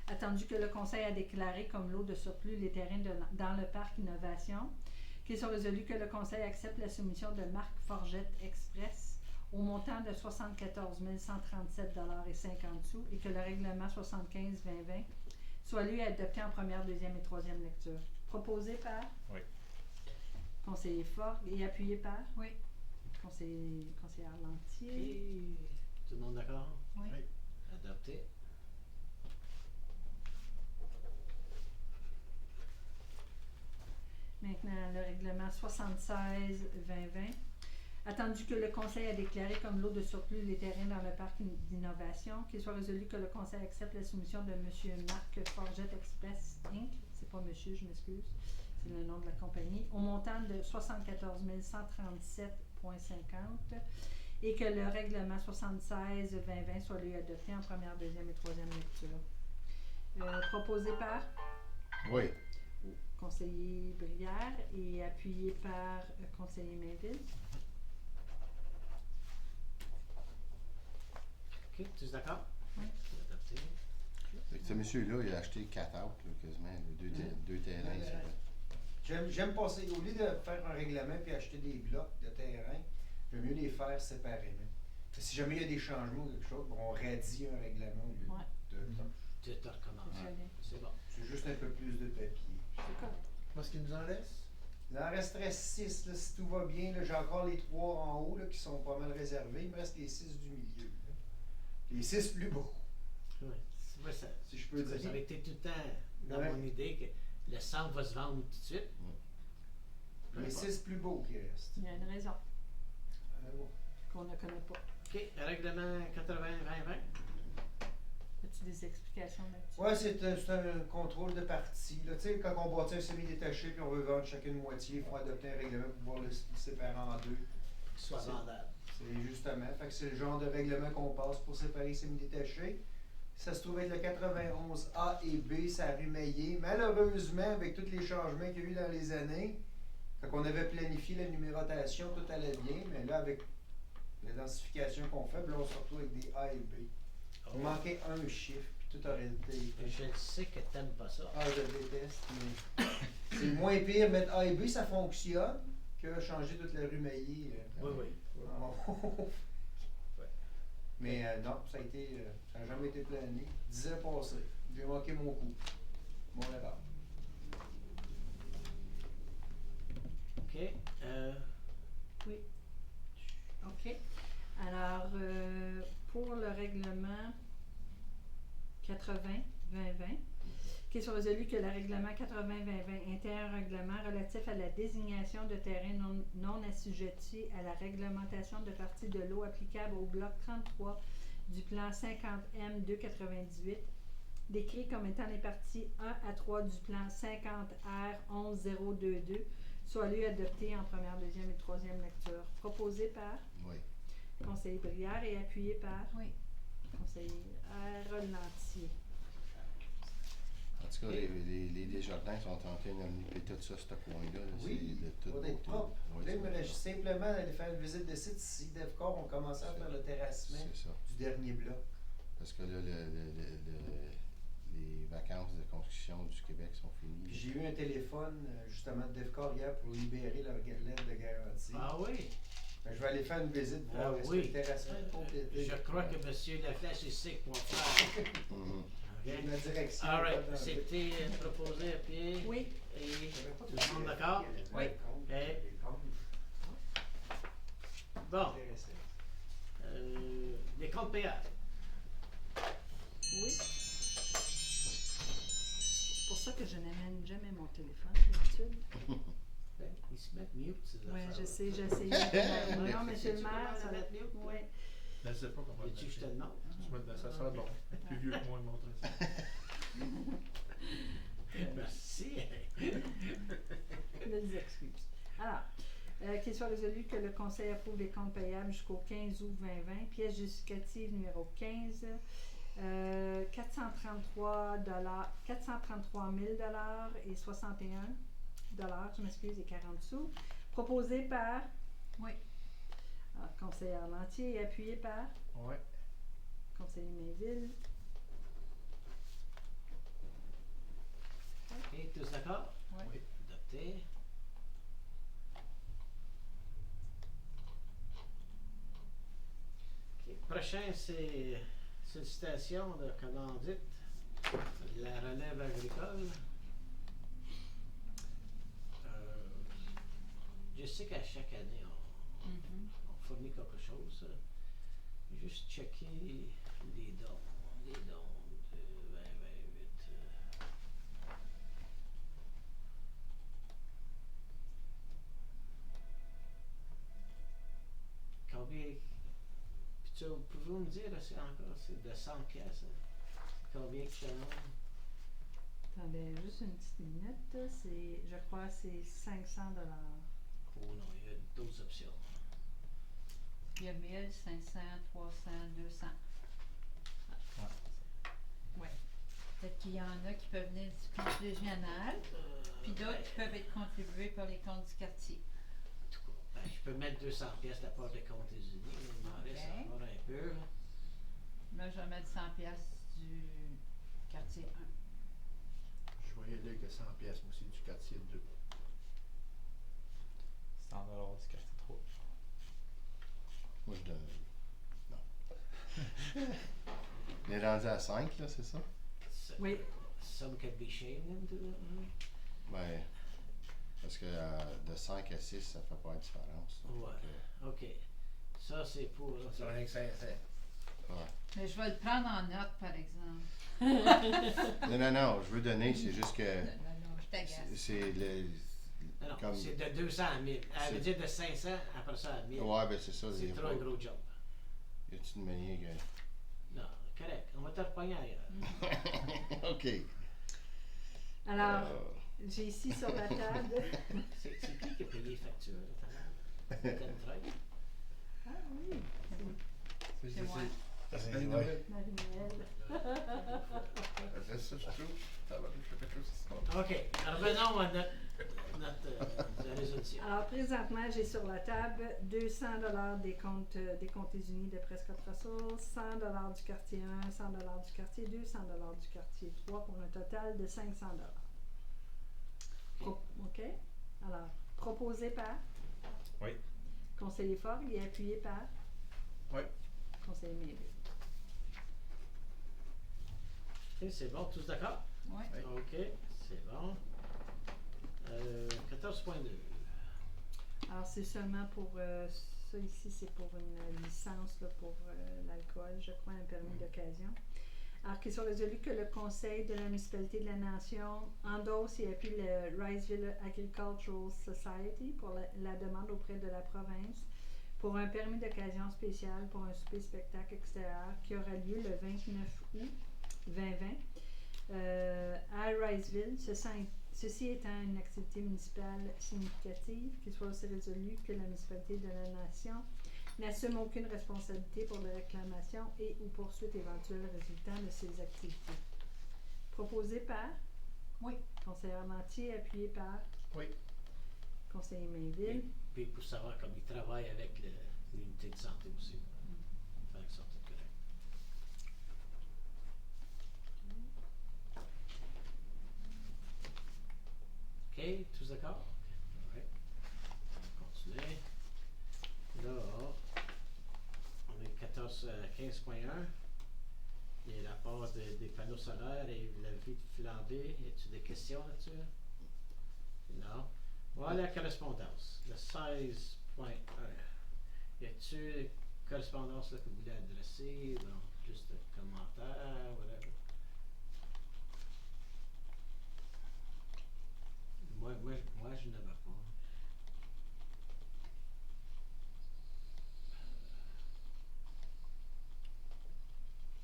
attendu que le Conseil a déclaré comme lot de surplus les terrains dans le parc Innovation, qu'il soit résolu que le Conseil accepte la soumission de Marc Forgette Express au montant de 74 137,50 et que le règlement 75-2020 soit lui adopté en première, deuxième et troisième lecture. Proposé par Oui. conseiller Fort et appuyé par Oui. conseillère Lantier. Et tout le monde d'accord? Oui. Adopté. Maintenant, le règlement 76-2020. Attendu que le Conseil a déclaré comme lot de surplus les terrains dans le parc d'innovation, qu'il soit résolu que le Conseil accepte la soumission de M. Marc Forgette Express Inc. C'est pas monsieur, je m'excuse. C'est le nom de la compagnie. Au montant de 74 137,50 et que le règlement 76-2020 soit lui adopté en première, deuxième et troisième lecture. Proposé par Oui. conseiller Brière et appuyé par conseiller Mainville. OK, tu es d'accord? Oui. C'est adopté. Fait que ce monsieur-là, il a acheté 4 out, là, quasiment, deux terrains. J'aime passer, au lieu de faire un règlement puis acheter des blocs de terrain, j'aime mieux les faire séparément. Si jamais il y a des changements ou quelque chose, on radie un règlement au lieu de. Tu te recommences. Très bien. C'est bon. C'est juste un peu plus de papier. C'est correct. Parce qu'il nous en laisse? Il en resterait 6, là, si tout va bien. Là, j'ai encore les 3 en haut là, qui sont pas mal réservés. Il me reste les 6 du milieu. Là. Les 6 plus beaux. Oui. Moi, ça, Si je peux dire. ça avait été tout le temps dans Ouais. mon idée que le centre va se vendre tout de suite. Les 6 plus beaux qui restent. Il y a une raison Bon. qu'on ne connaît pas. OK, règlement 80-20-20. As-tu des explications là-dessus? Ouais, c'est un contrôle de partie. Tu sais, quand on bâtit un semi-détaché puis on veut vendre chacune moitié, il faut adopter un règlement pour pouvoir le séparer en deux. Soit C'est- vendable. C'est justement. Fait que c'est le genre de règlement qu'on passe pour séparer les semi-détachés. Ça se trouve être le 91A et B, ça a rumeillé. Malheureusement, avec tous les changements qu'il y a eu dans les années, quand on avait planifié la numérotation, tout allait bien, mais là, avec la densification qu'on fait, là, on se retrouve avec des A et B. Il manquait un chiffre, puis tout aurait été. Je sais que t'aimes pas ça. Ah, je déteste, mais c'est moins pire. Mettre A et B, ça fonctionne, que changer toute la rumeillée. Oui, oui. Ouais. Mais non, ça n'a jamais été plané. 10 ans passés. J'ai manqué mon coup. Mon erreur. OK. Oui. OK. Alors, pour le règlement 80-2020, qu'il soit résolu que le règlement 80-2020 intègre un règlement relatif à la désignation de terrains non assujettis à la réglementation de partie de l'eau applicable au bloc 33 du plan 50M 298, décrit comme étant les parties 1 à 3 du plan 50R 11022, soit lui adopté en première, deuxième et troisième lecture. Proposé par Oui. conseiller Brière et appuyé par Oui. conseiller Lantier. En tout cas, les jardins sont en train d'enlever tout ça, ce coin-là. Là, Oui, c'est de toute doit être beauté. propre. Oui, Là, il c'est me ça. reste simplement d'aller faire une visite de site ici. DevCorp ont commencé à faire le terrassement C'est ça. du dernier bloc. Parce que là, les vacances de construction du Québec sont finies. Puis j'ai eu un téléphone justement de DevCorp hier pour libérer leur lettre de garantie. Ah oui? Ben, je vais aller faire une visite pour voir Ah est-ce oui. que le terrassement est complété. Je crois que M. Laflèche est sait quoi faire. Mhm. J'ai ma direction. All right. dans le- C'était proposé à pied. Oui. Et tout le monde d'accord? Oui. Et bon, les comptes payables. Oui. C'est pour ça que je n'amène jamais mon téléphone d'habitude. Ils se mettent mute, ces Oui, affaires-là. je sais, j'ai essayé. Non, monsieur le maire, ça va mettre mute? Oui. Je ne sais pas comment. Veux-tu que je te demande? Ça serait bon. Plus vieux que moi, il montrer ça. Merci. Mes excuses. Alors, qu'il soit résolu que le Conseil approuve les comptes payables jusqu'au 15 août 2020, pièce justificative numéro 15, 433 000 et 61 je m'excuse, et 40 sous, proposé par Oui. conseillère Lantier et appuyé par Ouais. conseiller Mainville. OK, tous d'accord? Oui. Adopté. OK, prochain, c'est sollicitation de commandite, la relève agricole. Je sais qu'à chaque année, on fournit quelque chose. Juste checker les dons de 2028. Combien, puis pouvez-vous me dire, c'est encore, c'est de 100 pièces, combien que je demande? Attendez, juste une petite minute, je crois que c'est 500 Oh non, il y a d'autres options. Il y a 1000, 500, 300, 200. Ouais. Peut-être qu'il y en a qui peuvent venir du compte régional, puis d'autres qui peuvent être contribués par les comptes du quartier. En tout cas, ben, je peux mettre 200 pièces de la part des comptes des unis. Il m'en reste Ok. encore un peu. Là, je vais mettre 100 pièces du quartier 1. Je vais y aller avec 100 pièces moi aussi du quartier 2. 100 du quartier 3. Moi, je donne. Non. On est rendu à 5, là, c'est ça? Oui. Some can be shamed into that. Ben, parce que de 5 à 6, ça fait pas de différence. Ouais. OK. Ça, c'est pour. Ça va rien que 500. Ouais. Mais je vais le prendre en note, par exemple. Non, je veux donner, c'est juste que. Non, je t'agace. C'est le. Non, Comme- c'est de 200 à 1000. Elle veut C'est- dire de 500, après ça à 1000. Ouais, ben c'est ça. C'est trop un gros job. Y a-tu une manière que. Non, correct. On va te repogner ailleurs. OK. Alors, j'ai ici sur la table. C'est qui a payé les factures? Ah oui, C'est moi. C'est Ouais. Noël. Marie-Noël. C'est ça, je trouve. Ça va, je fais quelque chose qui se passe. OK. Revenons à notre résolution. Alors, présentement, j'ai sur la table 200 des comptes unis de Prescott Russell, 100 du quartier 1, 100 du quartier 2, 100 du quartier 3, pour un total de 500 OK? Alors, proposé par? Oui. Conseiller Fogg et appuyé par? Oui. Conseiller Mainville. OK, c'est bon. Tous d'accord? Oui. OK, c'est bon. 14.2. Alors, c'est seulement pour ça ici, c'est pour une licence là, pour l'alcool, je crois, un permis d'occasion. Alors, qu'il soit résolu que le Conseil de la municipalité de la Nation endosse et appuie le Riceville Agricultural Society pour la demande auprès de la province pour un permis d'occasion spécial pour un souper spectacle extérieur qui aura lieu le 29 août 2020 à Riceville. Ceci étant une activité municipale significative, qu'il soit aussi résolu que la municipalité de la Nation n'assume aucune responsabilité pour les réclamations et ou poursuites éventuelles résultant de ces activités. Proposé par? Oui. Conseillère Lantier, appuyé par? Oui. Conseiller Mainville. Puis pour savoir comme il travaille avec l'unité de santé aussi. Faire que ça soit correct. OK, tous d'accord? Ouais. On va continuer. Là, on est 15.1. Et la passe des panneaux solaires et la vie de flambée. Y a-t-il des questions là-dessus? Non. Voilà la correspondance. Le 16.1. Y a-t-il une correspondance là, que vous voulez adresser? Ou non? Juste un commentaire, whatever. Moi, je n'avais pas.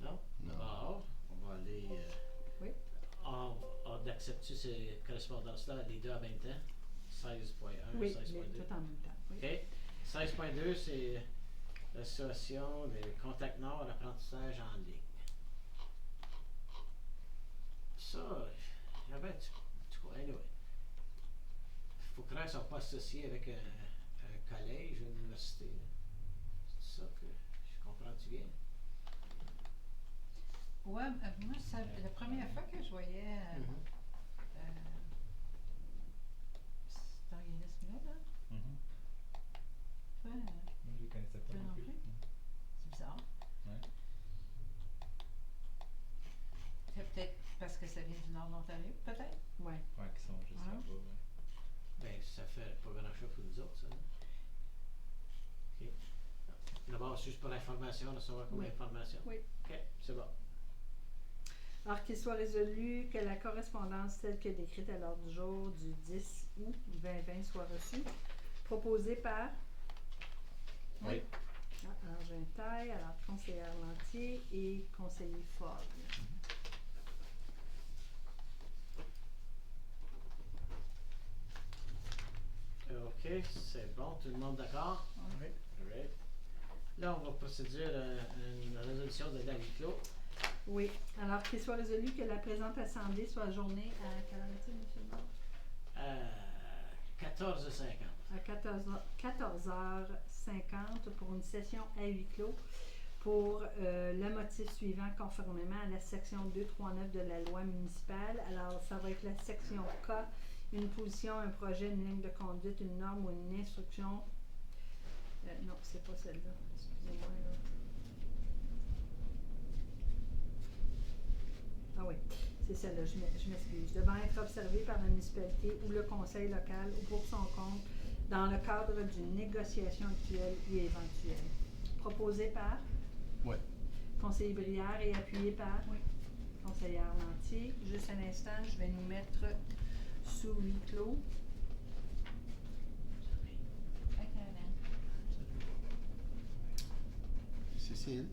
Non? Non. Bon, on va aller. Oui. On accepte ces correspondances-là les deux en même temps? 16.1, Oui, 16.2. tout en même temps. Oui. OK. 16.2, c'est l'association des Contact Nord apprentissage en ligne. Ça, il y avait en tout cas, anyway. Il faut croire qu'ils ne sont pas associés avec un collège, une université. C'est ça que je comprends-tu bien? Ouais, moi, ça, la première fois que je voyais cet organisme-là, là, toi, Moi, je ne connaissais pas toi non non plus. plus? C'est bizarre. Ouais. C'est peut-être parce que ça vient du nord de l'Ontario, peut-être? Ouais. Ouais, qui sont juste Ouais. là-bas. Ouais. Ben, ça fait pas grand-chose pour nous autres, ça. Non? OK. D'abord, c'est juste pour l'information, de savoir comme Oui. information. Oui. OK, c'est bon. Alors qu'il soit résolu que la correspondance telle que décrite à l'ordre du jour du 10 août 2020 soit reçue. Proposé par? Oui. Alors, j'ai un taille, alors conseillère Lantier et conseiller Fogg. OK, c'est bon. Tout le monde d'accord? Oui. All right. Là, on va procéder à une résolution de l'avis clos. Oui. Alors, qu'il soit résolu que la présente assemblée soit ajournée à quelle heure est-il, M. le maire? 14h50. À 14h50 pour une session à huis clos pour le motif suivant conformément à la section 239 de la loi municipale. Alors, ça va être la section K, une position, un projet, une ligne de conduite, une norme ou une instruction. Non, c'est pas celle-là. Excusez-moi. Là. Ah oui, c'est celle-là, je m'excuse. Devant être observé par la municipalité ou le conseil local ou pour son compte dans le cadre d'une négociation actuelle et éventuelle. Proposé par? Ouais. Conseiller Brière et appuyé par? Oui. Conseillère Lantier. Juste un instant, je vais nous mettre sous huis clos. Cécile?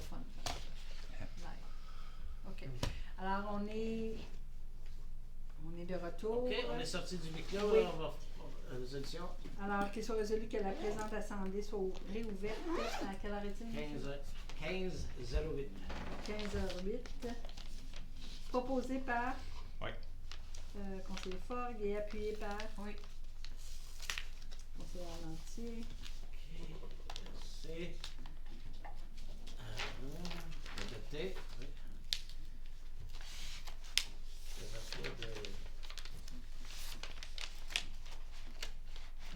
fun de faire ça. Live. OK. Alors, on est de retour. OK, on est sorti du huis clos, Oui. là, on va résolution. Alors, qu'il soit résolu que la présente assemblée soit réouverte. À quelle heure est-il? 15h08. 15h08. Proposé par Oui. conseiller Forgue et appuyé par Oui. conseiller Arlantier. OK, c'est adopté. Oui. Le rapport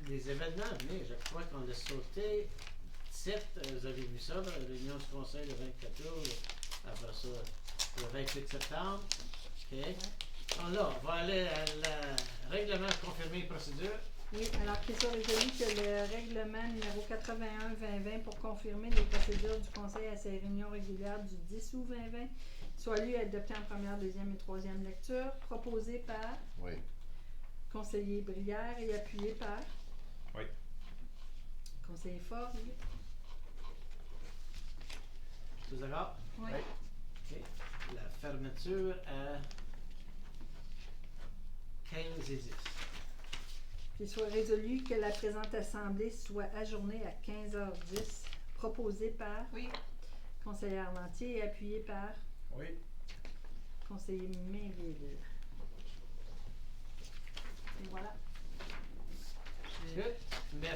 des événements à venir, je crois qu'on l'a sauté. 7, vous avez vu ça, la réunion du Conseil le 24 août, après ça, le 28 septembre. OK. Alors là, on va aller à la règlement de confirmer les procédures. Oui, alors qu'il soit résolu que le règlement numéro 81-2020 pour confirmer les procédures du Conseil à ses réunions régulières du 10 août 2020 soit lu et adopté en première, deuxième et troisième lecture, proposé par Oui. conseiller Brière et appuyé par Oui. conseiller Forgue. Tous d'accord? Oui. OK. La fermeture à 15 et 10. Qu'il soit résolu que la présente assemblée soit ajournée à 15h10, proposé par Oui. conseiller Arlantier et appuyé par Oui. conseiller Mainville. Et voilà. Good.